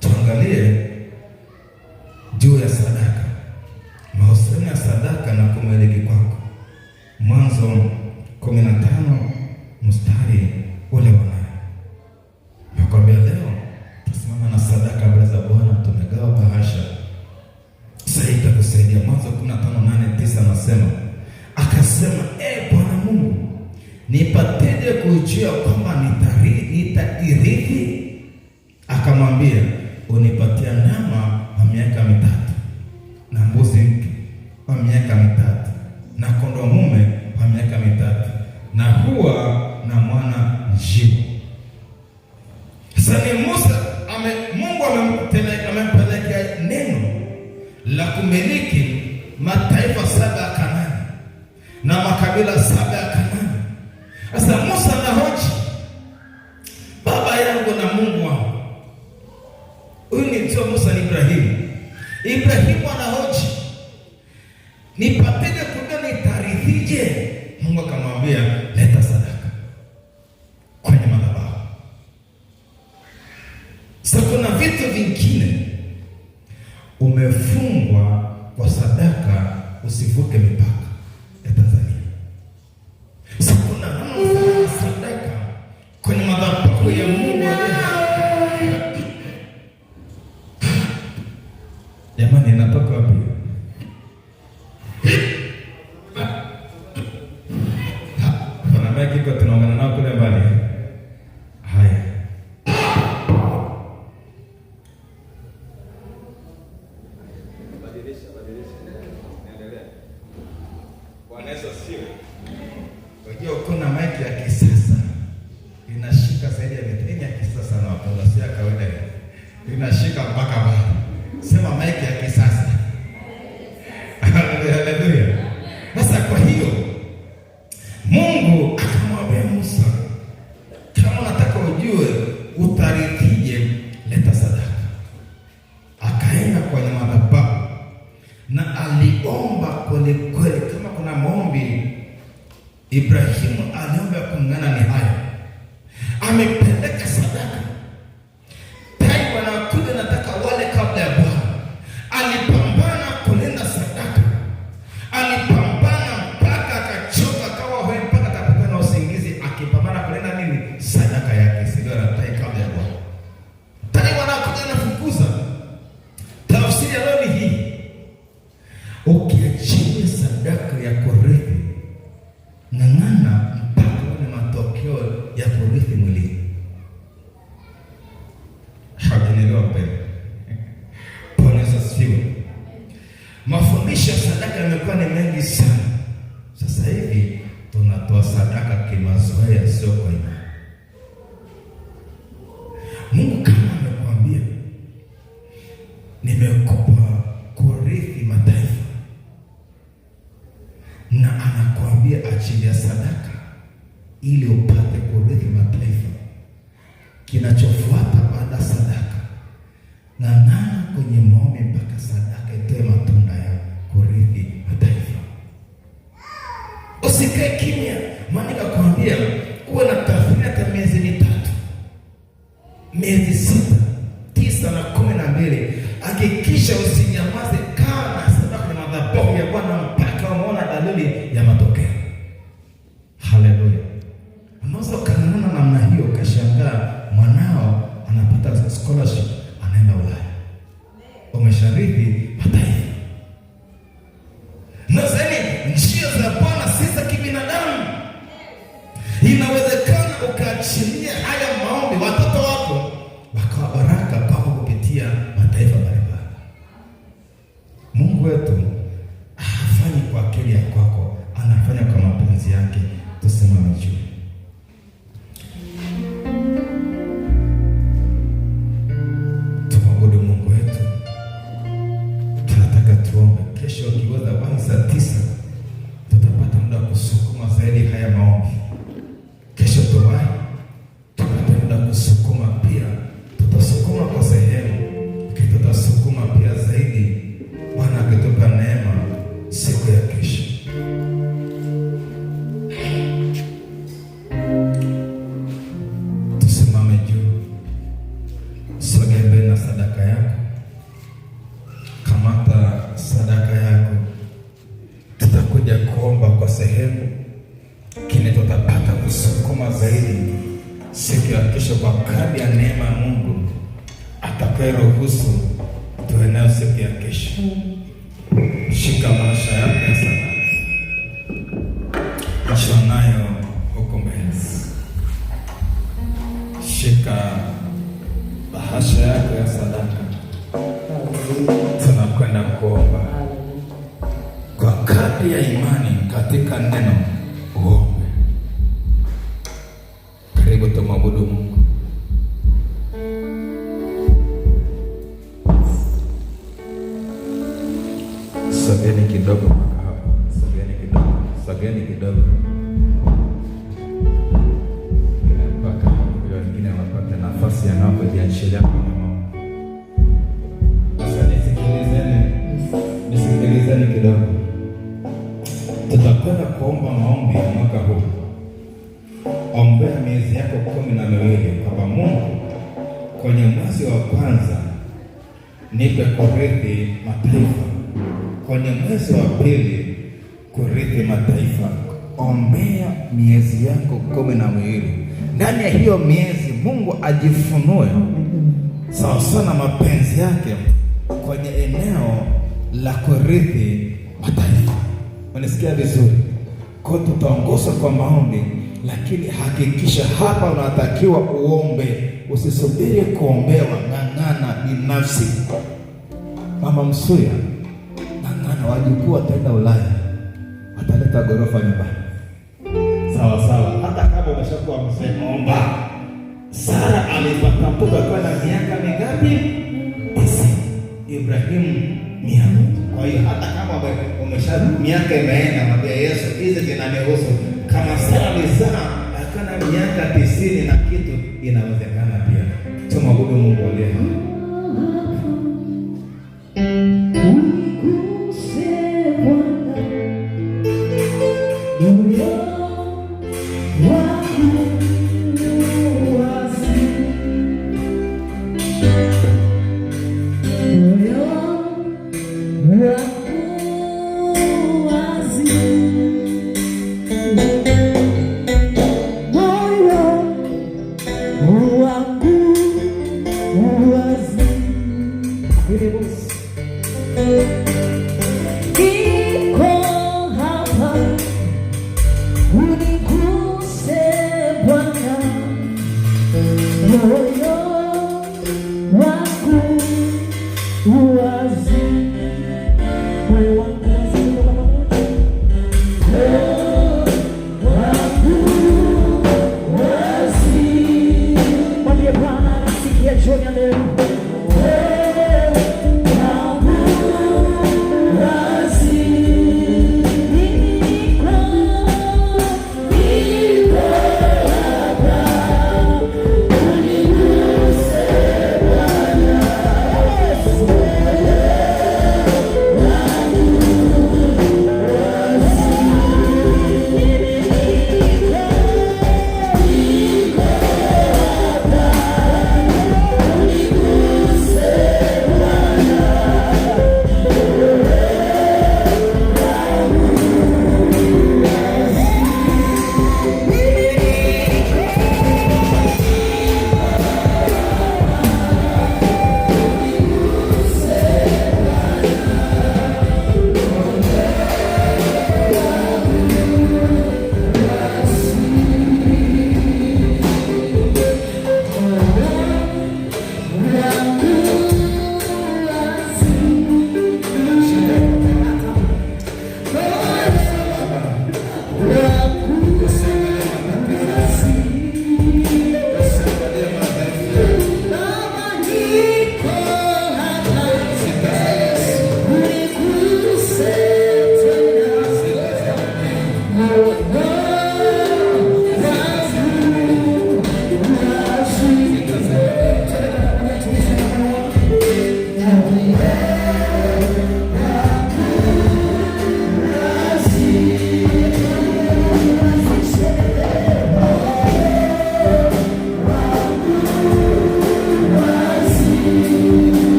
Tuangalie juu ya sadaka, mahusiano ya sadaka na kumiliki kwako. Mwanzo 15 mstari ule wa 8. Nakwambia leo tusimama na sadaka mbele za Bwana, tumegawa bahasha. Sasa itakusaidia. Mwanzo 15:8-9 anasema, akasema, Bwana Mungu, nipateje kujua kwamba nitairithi? Akamwambia, unipatia ndama wa miaka 3 na mbuzi mke wa miaka 3 na kondoo mume wa miaka 3 na hua na mwana njiwa. Sasa ni Mungu amempelekea neno la kumiliki mataifa 7 ya Kanaani na makabila 7 ya Kanaani. Sasa Musa anahoji, baba yangu na Mungu wangu. Huyu ni mzee Musa, ni Ibrahimu. Ibrahimu anahoji, nipateje kujua nitarithije? Mungu akamwambia, leta sadaka kwenye madhabahu. Sasa kuna vitu vingine umefungwa kwa sadaka, usivuke mipaka ya Tanzania. Sasa kuna namna sadaka kwenye madhabahu ya Mungu. Jamani, inatoka wapi? Kuna maki kwa tunaongana nao kule mbali. Haya. Badilisha. Endelea. Bwana Yesu asifiwe. Unajua kuna maki ya kisasa inashika zaidi ya mita ya kisasa na wapenda, si ya kawaida. Inashika mpaka baba. Sema maiki ya kisasa. Haleluya. Sasa kwa hiyo Mungu akamwambia Musa, kama unataka ujue utarithije, leta sadaka. Akaenda kwenye madhabahu na aliomba kweli kweli. Kama kuna maombi Ibrahimu aliomba kuungana ni haya. Amepeleka sadaka. Tai wanakuja nataka wale kabla ya Bwana. Alipambana kulinda sadaka. Alipambana mpaka akachoka, kawa hoi mpaka akapata na usingizi akipambana kulinda nini? Sadaka yake. Sio na tai kabla ya Bwana. Tai wanakuja na fukuza. Tafsiri ya leo ni hii. Ukiachilia sadaka ya kurithi, ng'ang'ana mpaka uone matokeo ya kurithi mwilini. Hajanielewa mpendwa. Bwana Yesu asifiwe. Mafundisho ya sadaka yamekuwa ni mengi sana. Sasa hivi tunatoa sadaka kimazoea, sio kwa imani. Mungu kama amekwambia, nimekupa kurithi mataifa, na anakuambia achilia sadaka ili upate kurithi mataifa, kinachofuata baada sadaka, ng'ang'ana kwenye maombi mpaka sadaka itoe matunda ya kurithi mataifa. Usikae kimya. Maana nikakwambia uwe na tafsiri hata miezi 3, miezi 6, 9 na 12. Hakikisha usinyamaze, kaa na sadaka kwenye madhabahu ya Bwana mpaka umeona dalili ya matokeo. Haleluya. Unaweza ukang'ang'ana namna hiyo, ukashangaa mwanao anapata scholarship, anaenda Ulaya. Umesharithi mataifa. Na zaidi, njia za Bwana si za kibinadamu. Inawezekana ukaachilia haya maombi, watoto wako wakawa baraka kwako kupitia mataifa mbalimbali. Mungu wetu hafanyi kwa akili ya kwako, anafanya kwa mapenzi yake. Tusimame juu. Tumwabudu Mungu wetu. Tunataka tuombe. Kesho ukiweza wahi saa 9 tutapata muda kusukuma zaidi haya maombi. Kesho tuwahi zaidi siku ya kesho kwa kadri ya neema ya Mungu atakayeruhusu tueneo siku ya kesho. Shika maisha yako ya sadaka nayo huko mbele. Shika bahasha yako ya sadaka, tunakwenda kuomba kwa kadri ya imani katika neno. Uombe. Karibu tumwabudu Mungu. Sogeni kidogo hapa, sogeni kidogo mpaka wengine wapate nafasi yanapojiachilia kwa Mungu. Sasa nisikilizeni kidogo. Tutakwenda kuomba maombi ya mwaka huu. Ombea miezi yako 12 kwamba Mungu, kwenye mwezi wa kwanza nipe kurithi mataifa, kwenye mwezi wa pili kurithi mataifa. Ombea miezi yako 12. Ndani ya hiyo miezi Mungu ajifunue sawa sana mapenzi yake kwenye eneo la kurithi mataifa. Unasikia vizuri? Kwa tutaongoza kwa maombi, lakini hakikisha hapa unatakiwa uombe, usisubiri kuombewa. Ng'ang'ana binafsi. Mama Msuya, ng'ang'ana. Wajukuu wataenda Ulaya, wataleta ghorofa nyumbani. Sawa, hata kama umeshakuwa mzee, omba. Sara alipotambuka kwa na miaka mingapi? 90. Ibrahimu 100. Kwa hiyo hata kama miaka imeenda, mwambie Yesu, hizi zinanihusu. Kama Sara alizaa akana miaka 90 na kitu, inawezekana pia. Tumwabudu Mungu aliye hai.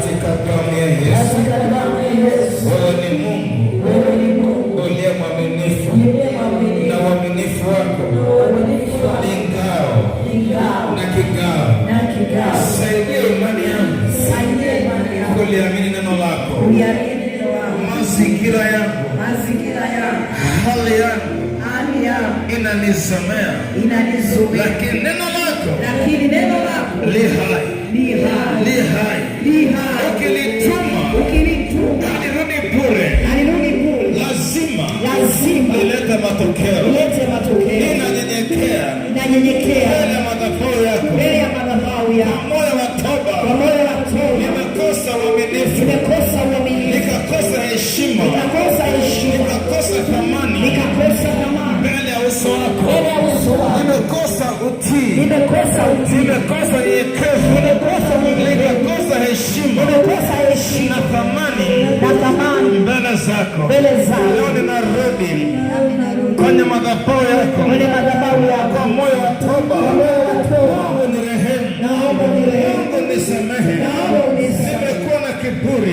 katika damu ya Yesu. Wewe ni Mungu uliye mwaminifu, na uaminifu wako ni ngao na kigao. Saidia imani yangu kuliamini neno lako. Mazingira yangu, hali yangu inanisemea, lakini neno lako li hai. Ukilituma halirudi bure, lazima lilete matokeo. Ninanyenyekea mbele ya madhabahu yako, moyo wa toba. Nimekosa uaminifu, nikakosa heshima, nikakosa thamani mbele ya uso wako. Nimekosa utii, nimekosa unyenyekevu, nikakosa heshima na thamani mbele zako. Leo ninarudi kwenye madhabahu yako kwa moyo wa toba. Mungu nirehemu, Mungu nisamehe. Nimekuwa na kiburi,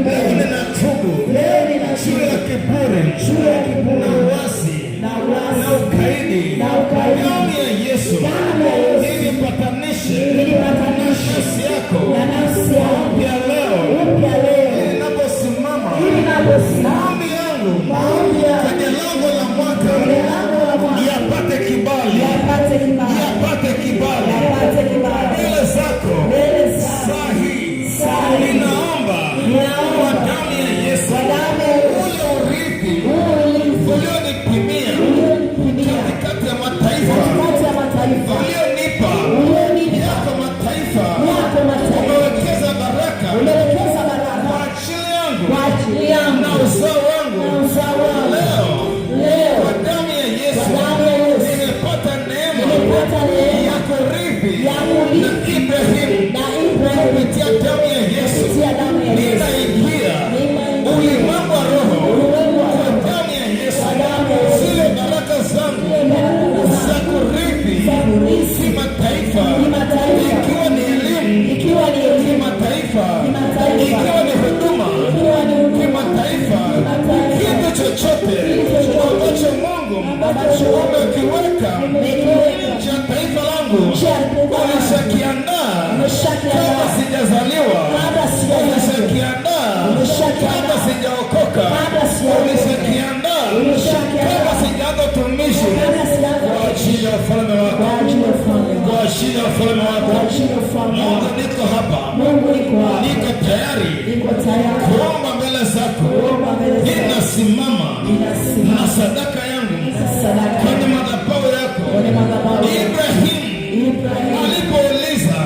leo ninatubu juu ya kiburi na uasi na ukaidi. Damu ya Yesu inipatanishe na nafsi yako upya leo. Ninaposimama maombi yangu kwenye lango la mwaka yapate kibali mbele zako. Sahi ninaomba kwa damu ya Yesu, ule urithi ulionipimia katikati ya mataifa, ulionipa yako mataifa, umewekeza baraka kwa ajili yangu na uzao wangu. Leo kwa damu ya Yesu nimepata neema ya kurithi na Ibrahimu kupitia damu ya Yesu. Ninaingia ulimwengu wa roho kwa damu ya Yesu. Zile baraka zangu za kurithi kimataifa, ikiwa ni elimu kimataifa, ikiwa ni huduma kimataifa, kitu chochote ambacho Mungu umekiweka nje ya taifa langu, ulishakiandaa kama sijazaliwa, ulishakiandaa kama sijaokoka, ulishakiandaa kama sijaanza utumishi kwa ajili ya ufalme wako, kwa ajili ya ufalme wako. Mungu, niko hapa, niko tayari kuomba mbele zako. Ninasimama na sadaka yangu kwenye madhabahu yako. Ibrahimu alipouliza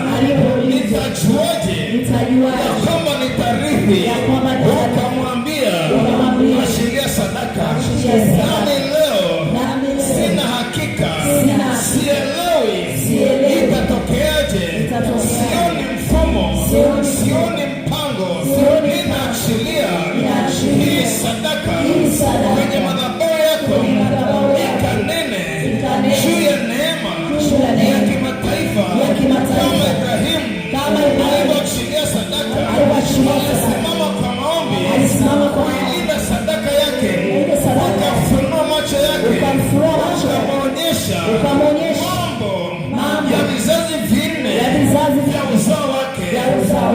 nitajuaje ya kwamba nitarithi, ukamwambia ashiria sadaka. Nami leo sina hakika, sielewi itatokeaje, sioni mfumo, sioni mpango. Ninaachilia hii sadaka kwenye madhabahu yako, ikanene juu ya neema ya kimataifa kama Ibrahimu alivyoachilia sadaka. Alisimama kwa maombi kuilinda sadaka yake, ukafunua macho yake, ukamwonyesha mambo ya vizazi vinne vya uzao wake.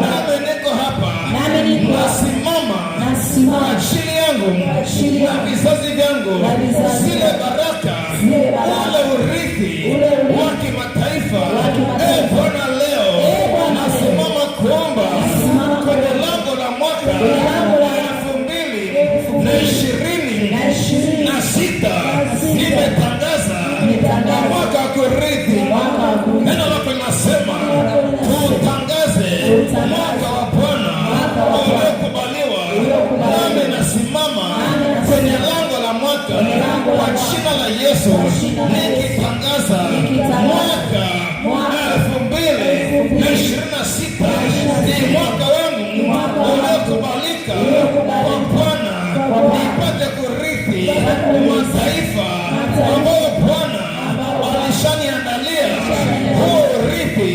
Nami niko hapa, nasimama kwa ajili yangu na vizazi vyangu, zile baraka, ule urithi wa kimataifa. Bwana, leo nasimama kuomba kwenye lango la mwaka 2026. Nimetangaza mwaka wa kurithi. Neno lako linasema tutangaze mwaka wa Bwana uliokubaliwa. Nami nasimama kwenye lango la mwaka kwa jina la Yesu, nikitangaza mwaka 2026 ni mwaka wangu uliokubalika kwa Bwana, nipate kurithi mataifa ambayo Bwana alishaniandalia huo urithi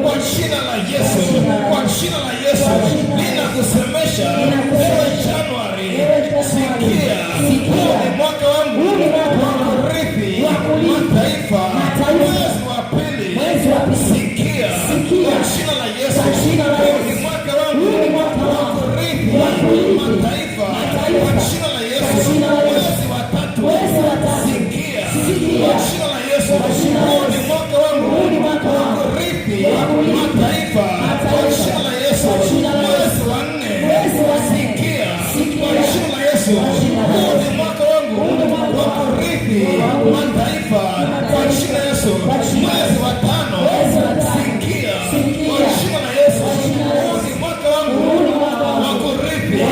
kwa jina la Yesu, kwa jina la Yesu. ninakusemesha ewe Januari, sikia, huu ni mwaka wangu wa kurithi mataifa. Mwezi wa pili, sikia, kwa jina la Yesu, huu ni mwaka wangu wa kurithi mataifa. Kwa jina la Yesu, mwezi wa tatu, sikia, kwa jina la Yesu, huu ni mwaka wangu wa kurithi mataifa. Kwa jina la Yesu, mwezi wa nne, sikia, kwa jina la Yesu, huu ni mwaka wangu wa kurithi mataifa. Kwa jina la Yesu, mwezi wa tano, sikia, kwa jina la Yesu, huu ni mwaka wangu wa kurithi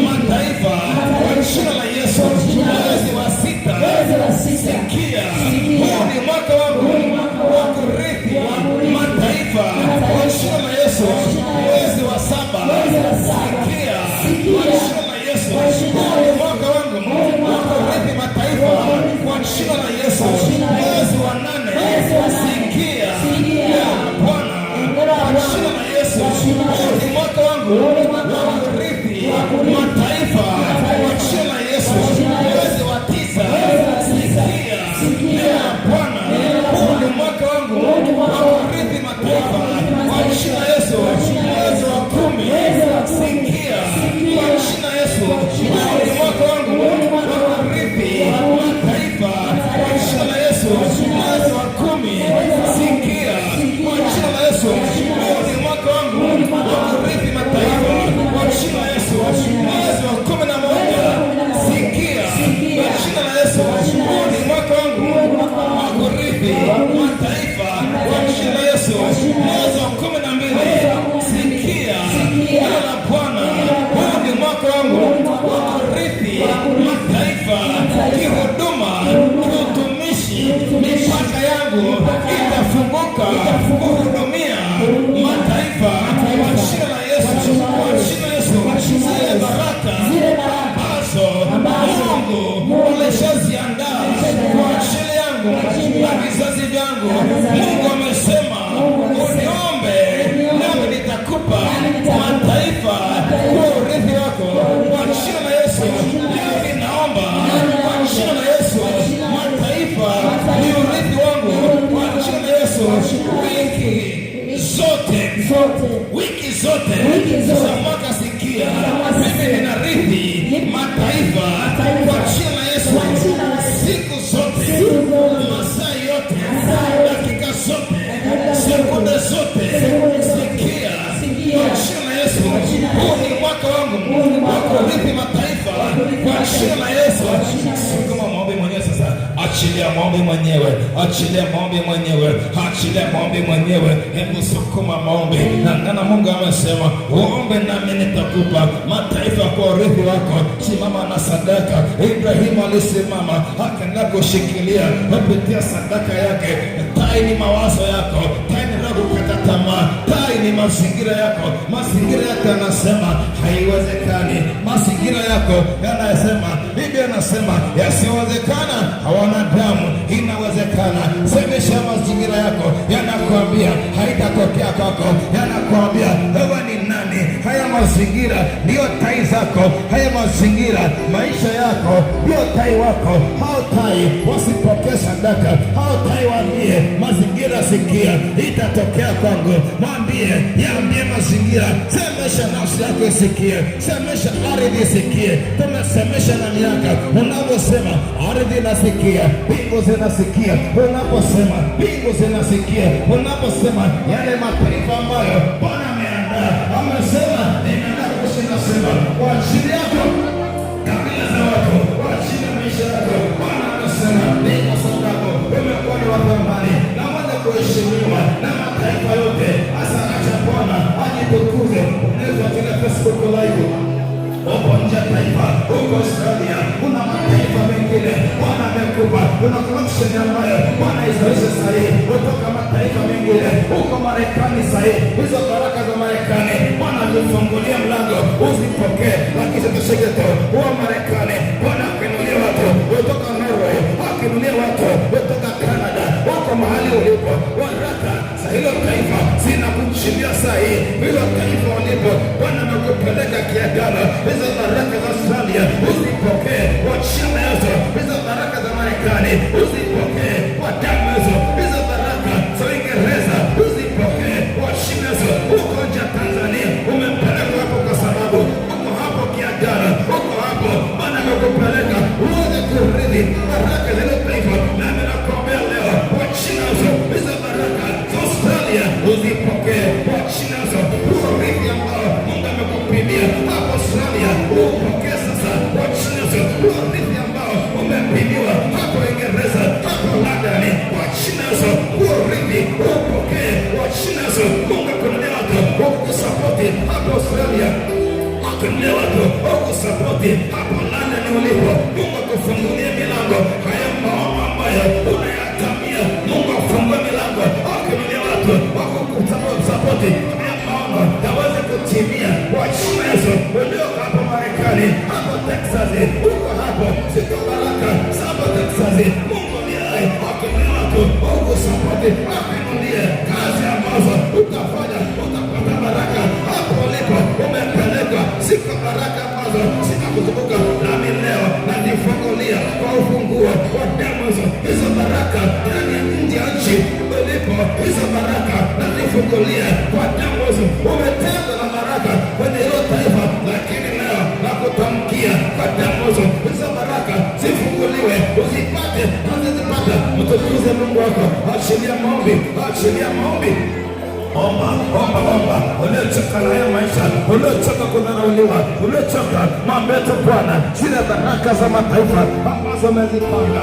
mataifa. Kwa jina la Yesu, mwezi wa sita, sikia, huu ni mwaka wangu wa kurithi mataifa. Kwa jina la Yesu, mwezi wa saba, sikia, kwa jina la Yesu, huu ni mwaka wangu wa kurithi mataifa. Kwa jina la Yesu, mwezi wa nane, sikia, Bwana, kwa jina la Yesu, huu ni mwaka wangu wa kurithi mataifa. Kwa jina la Yesu, mwezi wa tisa, sikia, Bwana, huu ni mwaka wangu wa kurithi mataifa. Kwa jina la Yesu, mwezi wa kumi, sikia, kwa jina la Yesu, huu ni mwaka wangu wa kurithi mataifa. Kwa jina la Yesu, mwezi wa kumi, sikia, kwa jina la Yesu, huu ni mwaka wangu wa kurithi mataifa. Kwa jina la Yesu, mwezi wa kumi na moja, sikia, kwa jina la Yesu, huu ni mwaka wangu wa kurithi mataifa. Kwa jina la Yesu, mwezi wa kumi na mbili, sikia, neno la Bwana, huu ni mwaka wangu wa kurithi mataifa. Kihuduma, kiutumishi, mipaka yangu itafunguka kuhudumia mataifa. Kwa jina la Yesu, kwa jina la Yesu, zile baraka ambazo Mungu alishaziandaa kwa ajili yangu na vizazi vyangu, Mungu amesema uniombe nami nitakupa mataifa kwa urithi wako. Kwa jina la Yesu, leo ninaomba kwa jina la Yesu, mataifa ni urithi wangu. Kwa jina la Yesu, wiki zote za mwaka, sikia, mimi ninarithi mataifa. Kwa jina la Yesu, siku zote, masaa yote, dakika zote, sekunde zote, sikia, kwa jina la Yesu, huu ni mwaka wangu wa kurithi mataifa. Kwa jina la Yesu, sukuma maombi mwenyewe sasa. Achilia maombi mwenyewe, achilia maombi mwenyewe, achilia maombi mwenyewe. Hebu sukuma maombi. Na Mungu amesema uombe nami nitakupa mataifa kwa urithi wako. Simama na sadaka. Ibrahimu alisimama akaenda kushikilia kupitia sadaka yake. Tai ni mawazo yako, tai ni roho kukata tamaa, tai ni mazingira yako. Mazingira yako yanasema haiwezekani, mazingira yako yanasema, Biblia inasema yasiwezekana hawana damu, inawezekana. Semesha mazingira yako yanakuambia haitatokea kwako, yanakuambia wewe ni nani. Haya mazingira ndio tai zako, haya mazingira maisha yako ndio tai wako. Hao tai wasipokee sadaka, hao tai waambie mazingira, sikia, itatokea kwangu. Mwambie, yaambie mazingira, semesha nafsi yako isikie, semesha ardhi isikie. Tumesemesha na miaka, unaposema ardhi inasikia, mbingu zinasikia. Unaposema mbingu zinasikia, unaposema yale mataifa ambayo Bwana ameandaa, amesema ninaenda kusema kwa ajili yako, kabila za watu, kwa ajili ya maisha yako. Bwana anasema niko sababu umekuwa ni wa thamani na mwenye kuheshimiwa na mataifa yote. Hasa acha Bwana ajitukuze. Unaweza katika Facebook live uko nje ya taifa, uko Australia, kuna mataifa mengine Bwana amekupa, kuna connection ambayo Bwana izalisha sahihi kutoka mataifa mengine, uko Marekani sahihi. Hizo baraka za Marekani Bwana alifungulia mlango, usipokee, lakini tushike tu wa Marekani. Bwana akinulia watu kutoka Norway, akinulia watu kutoka Canada, wako mahali ulipo, baraka za hilo taifa zinakuchilia sahihi. Hilo taifa ulipo Bwana amekupa umepeleka kiagano, hizo baraka za Australia uzipokee kwa jina la Yesu. Hizo baraka za Marekani uzipokee kwa damu ya Yesu. Hizo baraka za Uingereza uzipokee kwa jina la Yesu. Uko nje ya Tanzania umepeleka hapo kwa sababu uko hapo kiagano, uko hapo Bwana amekupeleka uweze kurithi baraka za taifa. Na ninakuombea leo kwa jina la Yesu, hizo baraka za Australia uzipokee kwa jina la Yesu. Urithi ambao Mungu amekupimia hapo Australia upokee sasa kwa jina la Yesu. Urithi ambao umepimiwa hapo Uingereza, hapo London, kwa jina la Yesu. Urithi upokee kwa jina la Yesu. Mungu akuonea watu wakusapoti hapo Australia, akuonea watu wakusapoti hapo London ulipo. Mungu akufungulie milango haya maono ambayo unayatamia. Mungu afungue milango, akuonea watu wakusapoti taweze kutimia kwa jina la Yesu. Ondoka hapo Marekani, hapo Texas, uko hapo siku baraka hapo Texas. Mungu ndiye akiona watu huko sapoti, akinulia kazi ambazo utafanya, utapata baraka hapo ulipo. Umepeleka siku baraka ambazo zitakuzuka nami leo na nifungulia kwa ufunguo wa damu hizo baraka ndani ya nje ya nchi ulipo. Hizo baraka na nifungulia kwa damu. Umetenda na baraka kwenye hilo taifa, lakini leo na kutamkia kwa damu hizo baraka zifunguliwe, uzipate, uzipate. Mtukuze Mungu wako, achilia maombi, achilia maombi. Omba, omba, omba. Uliochoka na haya maisha, uliochoka kudharauliwa, uliochoka mwambie tu Bwana, zile baraka za mataifa ambazo umezipanga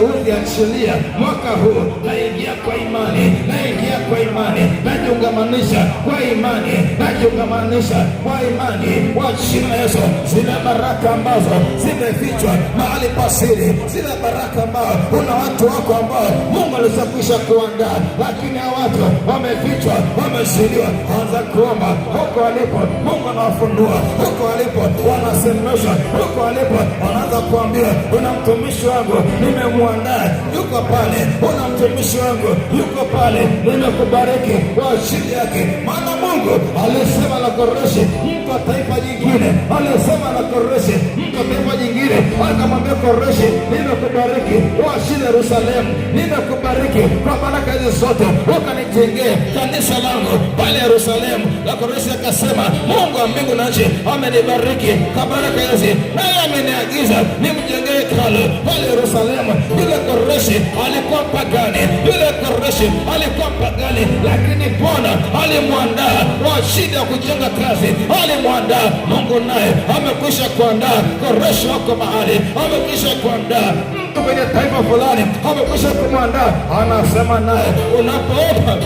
uziachilia mwaka huu. Naingia kwa imani, naingia kwa imani, najiungamanisha kwa imani, najiungamanisha kwa imani kwa jina la Yesu. Zile baraka ambazo zimefichwa mahali pasiri, zile baraka ambao kuna watu wako ambao Mungu alisakwisha kuandaa, lakini hao watu wamefichwa, wamesiliwa. Anza kuomba huko walipo, Mungu anawafundua huko walipo, wanasemesha huko walipo, wanaanza kuambia una mtumishi wangu nimemwandaa, yuko pale. Una mtumishi wangu yuko pale, nimekubariki kwa ajili yake. Maana Mungu alisema na Koreshi mtu wa taifa jingine, alisema na Koreshi mtu wa taifa jingine, akamwambia Koreshi nimekubariki kwa ajili ya Yerusalemu, nimekubariki kwa baraka hizi zote, ukanijengea kanisa langu pale Yerusalemu. Na Koreshi akasema Mungu wa mbingu na nchi amenibariki kwa baraka hizi, naye ameniagiza nimjengee hekalu pale Yerusalemu. Yule Koreshi alikuwa pagani, yule Koreshi alikuwa pagani, lakini Bwana alimwandaa kwa shida ya kujenga kazi, alimwandaa. Mungu naye amekwisha kuandaa Koreshi wako mahali, amekwisha kuandaa mtu kwenye taifa fulani, amekwisha kumwandaa. Anasema naye unapoomba,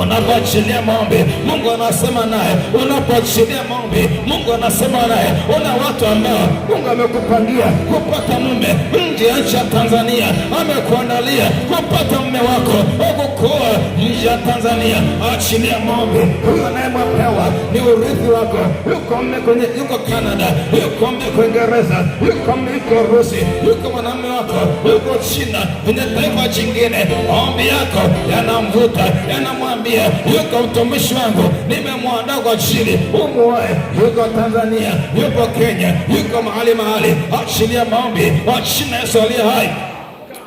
unapoachilia maombi, Mungu anasema naye. Unapoachilia maombi, Mungu anasema naye. Una watu ambao Mungu amekupangia kupata mume nje ya nchi ya Tanzania, amekuandalia kupata mume wako ukukoa nje ya Tanzania. Achilia maombi, huyo naye mwapewa ni urithi wako. Yuko mume kwenye, yuko Canada, yuko mume kwa Uingereza, yuko mume yuko Urusi, yuko mwanamume wako yuko China, kwenye taifa jingine. Maombi yako yanamvuta, yanamwambia yuko mtumishi wangu nimemwandaa kwa ajili umuoe, yuko Tanzania, yuko Kenya, yuko mahali mahali. Achilia maombi kwa jina Yesu aliye hai.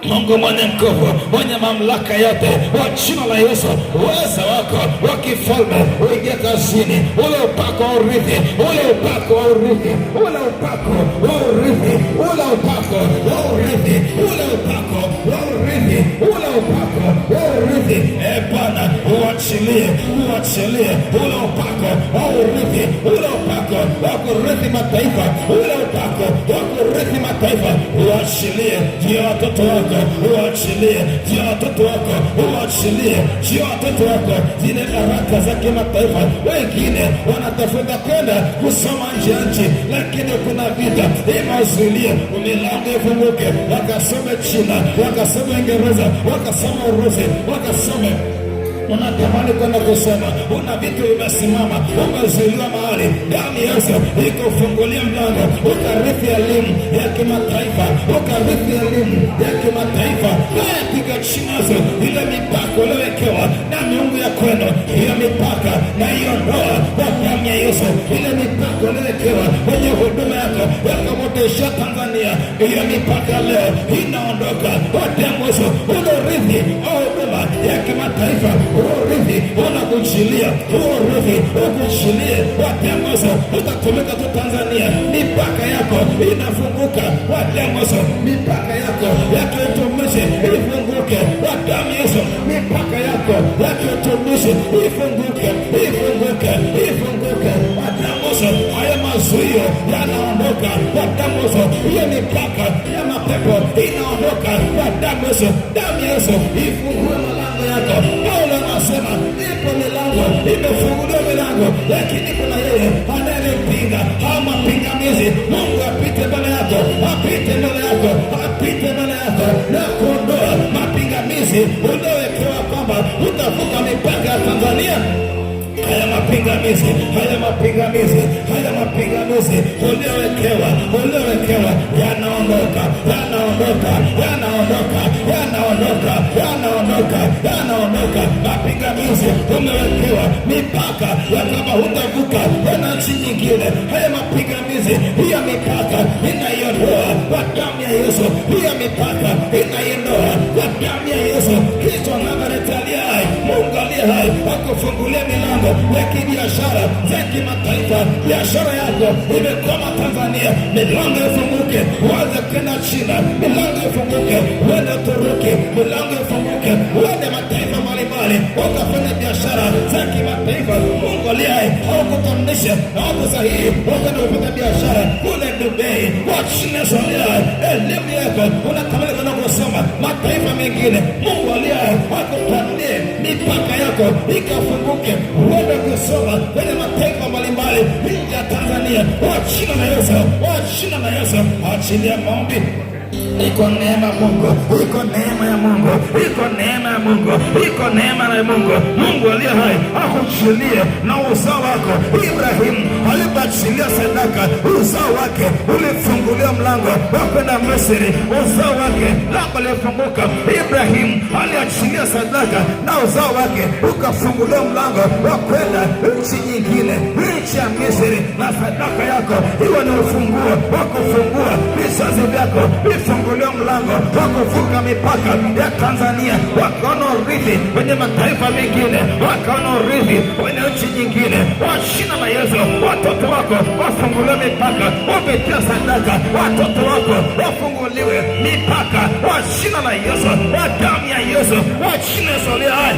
Mungu mwenye nguvu, mwenye mamlaka yote, kwa jina la Yesu, uwezo wako wa kifalme uingie kazini. Ule upako wa urithi, ule upako wa urithi, ule upako wa urithi, ule upako wa urithi, ule upako wa urithi, ule upako wa urithi. Bwana uachilie, uachilie ule upako wa urithi, ule upako wa kurithi mataifa, ule upako wa kurithi mataifa. Uachilie juu ya watoto wako, uachilie juu ya watoto wako, uachilie juu ya watoto wako zile baraka za kimataifa. Wengine wanatafuta kwenda kusoma nje ya nchi, lakini kuna vita. Imazuilie milango ifunguke, wakasome China, wakasome Uingereza, wakasome Urusi, wakasome. Unatamani kwenda kusoma, una vitu vimesimama, umezuiliwa mahali. Damu ya Yesu ikufungulia mlango, ukarithi elimu ya kimataifa, ukarithi elimu ya kimataifa. Haya, piga chini Yesu ile mipaka uliowekewa na miungu ya kwenu, hiyo mipaka na hiyo ndoa kwa damu ya Yesu, ile mipaka wako waliowekewa kwenye huduma yako yakamotesha Tanzania, hiyo mipaka leo inaondoka. Watemoso ulorithi au huduma ya kimataifa, ulorithi unakuchilia, ulorithi ukuchilie. Watemoso utatumika tu Tanzania, mipaka yako inafunguka. Watemoso mipaka yako ya kiutumishi ifunguke. Wadamu Yesu mipaka yako ya kiutumishi ifunguke, ifunguke, ifunguke. Wadamoso haya mazuio yanaondoka. Wadamoso hiyo mipaka ya mapepo inaondoka. Wadamoso damu ya Yesu ifungue malango yako. Paulo anasema ipo milango, imefunguliwa milango, lakini kuna yeye anayepinga. Hao mapingamizi Mungu apite mbele yako, apite mbele yako, apite mbele yako na kuondoa mapingamizi uliowekewa kwamba utavuka mipaka ya Tanzania. Haya mapingamizi, haya mapingamizi, haya mapingamizi uliowekewa yanaondoka, yanaondoka, yanaondoka, yanaondoka, yanaondoka, yanaondoka. Mapingamizi umewekewa mipaka ya kama hutavuka na nchi nyingine. Haya mapingamizi, hiyo mipaka inaiondoa kwa damu ya Yesu. Hiyo mipaka inaiondoa kwa damu ya Yesu. Kristo Nazareti aliye hai, Mungu aliye hai akufungulia milango ya kibiashara za kimataifa. Biashara yako imekwama Tanzania, milango ifunguke. Uanze kwenda China, milango ifunguke. Uende Uturuki, milango ifunguke. Uende mataifa mbalimbali ukafanya biashara za kimataifa. Mungu aliye hai akutanishe na watu sahihi wakati unafanya biashara kule Dubai. Wachine sonia elimu yako unatamani kwenda kusoma mataifa mengine. Mungu aliye hai akutanie mipaka yako ikafunguke, uende kusoma kwenye mataifa mbalimbali nje ya Tanzania. Wachina na Yesu, wachina na Yesu. Achilia maombi. Iko neema Mungu, iko neema ya Mungu, iko neema ya Mungu, iko neema ya Mungu. Mungu aliye hai akuchilie na uzao wako. Ibrahimu alipoachilia sadaka, uzao wake ulifungulia mlango wa kwenda Misri. Uzao wake lango lifunguka. Ibrahimu aliachilia sadaka na uzao wake ukafungulia mlango wa kwenda nchi nyingine, nchi ya Misri. Na sadaka yako iwe ni ufunguo wa kufungua vizazi vyako, ifungulia mlango wa kuvuka mipaka ya Tanzania, wakaona urithi kwenye mataifa mengine, wakaona urithi kwenye nchi nyingine. Wachina na Yesu, watoto wako wafunguliwe mipaka, wapetia sadaka, watoto wako wafunguliwe mipaka. Wachina na Yesu, wa damu ya Yesu, wachina Yesu aliye hai.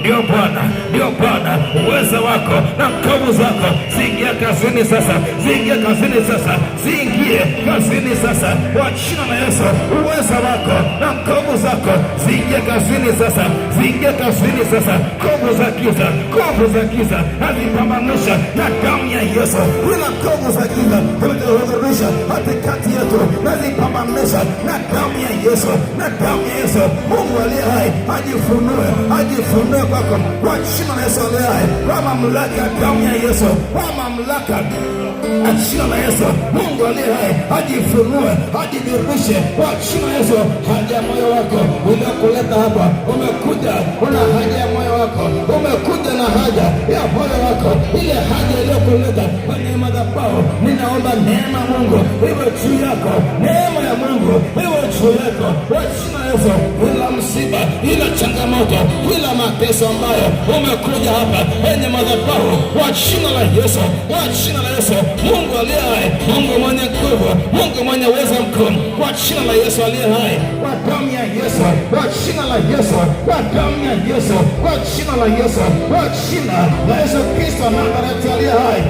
Ndio Bwana, ndio Bwana, uwezo wako na nguvu zako ziingie kazini sasa, ziingie kazini sasa, ziingie kazini sasa. Wachina na Yesu, uwezo wako na nguvu zako ziingie kazini sasa, ziingie kazini sasa. Nguvu za giza, nguvu za giza nazipambanisha na damu ya Yesu. Bila nguvu za giza zimejihudhurisha katikati yetu, nazipambanisha na damu ya Yesu, na damu ya Yesu. Mungu aliye hai ajifunue, ajifunue kwako kwa jina la Yesu aliye hai, kwa mamlaka ya damu ya Yesu, kwa mamlaka ya jina la Yesu. Mungu aliye hai ajifunue, ajidhihirishe kwa jina la Yesu. Haja ya moyo wako umekuleta hapa, umekuja una haja ya moyo wako, umekuja na haja ya moyo wako, ile haja iliyokuleta kwenye madhabahu. Ninaomba neema Mungu iwe juu yako, neema ya Mungu iwe juu yako kwa jina la Yesu. Ila msiba, ila changamoto, ila mateso ambayo umekuja hapa kwenye madhabahu, kwa jina la Yesu, kwa jina la Yesu. Mungu aliye hai, Mungu mwenye nguvu, Mungu mwenye uwezo mkuu, kwa jina la Yesu aliye hai, kwa damu ya Yesu, kwa jina la Yesu, kwa damu ya Yesu, kwa jina la Yesu, kwa jina la Yesu Kristo Nazareti aliye hai,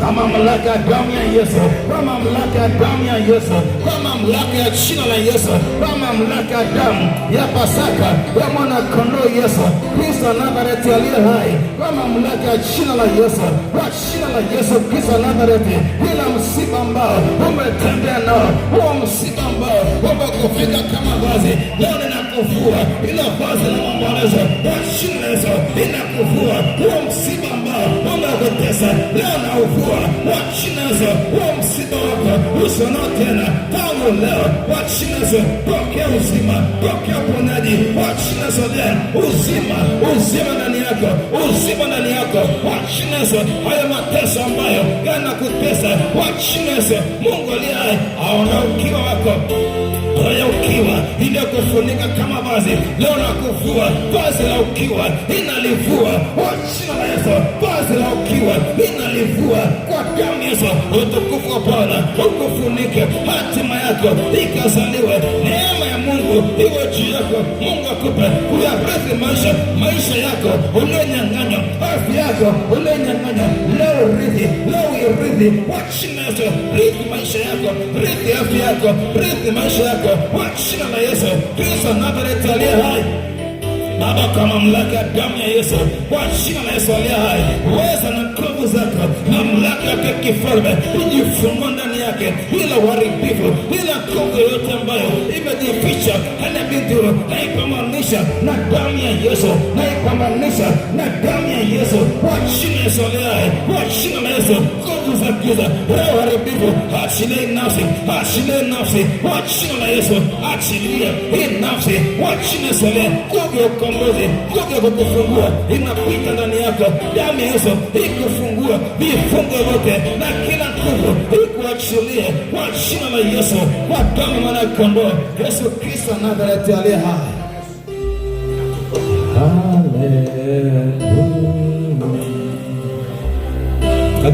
kwa mamlaka ya damu ya Yesu, kwa mamlaka ya damu ya Yesu, kwa mamlaka ya jina la Yesu, kwa mamlaka ya damu ya Pasaka ya mwana kondoo Yesu Kristo Nazareti aliye hai, kwa mamlaka ya jina la Yesu, kwa jina la Yesu Kristo Nazareti. Ila msiba ambao umetembea nao, huo msiba ambao umekufika kama vazi, leo ninakuvua ila vazi la maombolezo kwa jina la Yesu, ninakuvua huo msiba ambao umekutesa, leo nauvua kwa jina la Yesu. Huo msiba wako usionao tena, tangu leo kwa jina la Yesu. Pokea uzima, pokea uponyaji kwa jina la Yesu leo. Uzima ndani yako, uzima ndani yako kwa jina la Yesu. Haya mateso ambayo yanakutesa kwa jina la Yesu, Mungu aliye hai aondoe ukiwa wako. Haya ukiwa iliyokufunika kama vazi, leo nakuvua vazi la ukiwa, inalivua kwa jina la Yesu. Vazi la ukiwa inalivua kwa damu ya Yesu. Utukufu wa Bwana ukufunike, hatima yako ikazaliwe, neema ya Mungu iwe juu yako. Mungu akupe kuyarithi maisha yako uliyonyang'anywa, afya yako uliyonyang'anywa, leo urithi, leo urithi kwa jina la Yesu. Rithi maisha yako, rithi afya yako, rithi maisha yako kwa jina la Yesu Kristo Nazareti aliye hai. Baba, kwa mamlaka ya damu ya Yesu, kwa jina la Yesu aliye hai, uweza na nguvu zako, mamlaka yake kifalme ijifungua ndani yake, bila uharibifu, bila nguvu yote ambayo imejificha hana binti, naipamanisha na damu ya Yesu, naipamanisha na damu ya Yesu, kwa jina la Yesu aliye hai, kwa jina la Yesu. Nguvu za giza, roho haribifu, achilia nafsi, achilia nafsi, kwa jina la Yesu. Achilia hii nafsi, kwa jina la Yesu aliye nguvu ukombozi, nguvu ya kukufungua inapita ndani yako. Damu ya Yesu ikufungua vifungo vyote na kila nguvu ikuachilie kwa jina la Yesu, kwa damu mwana kondoo Yesu Kristo Nazareti aliye hai. Haleluya.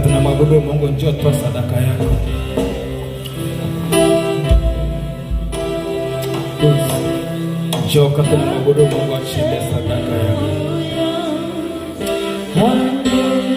Tuna mabudu Mungu, njoo toa sadaka yako. Njoo katika mabudu Mungu, achilie sadaka yako. Hallelujah.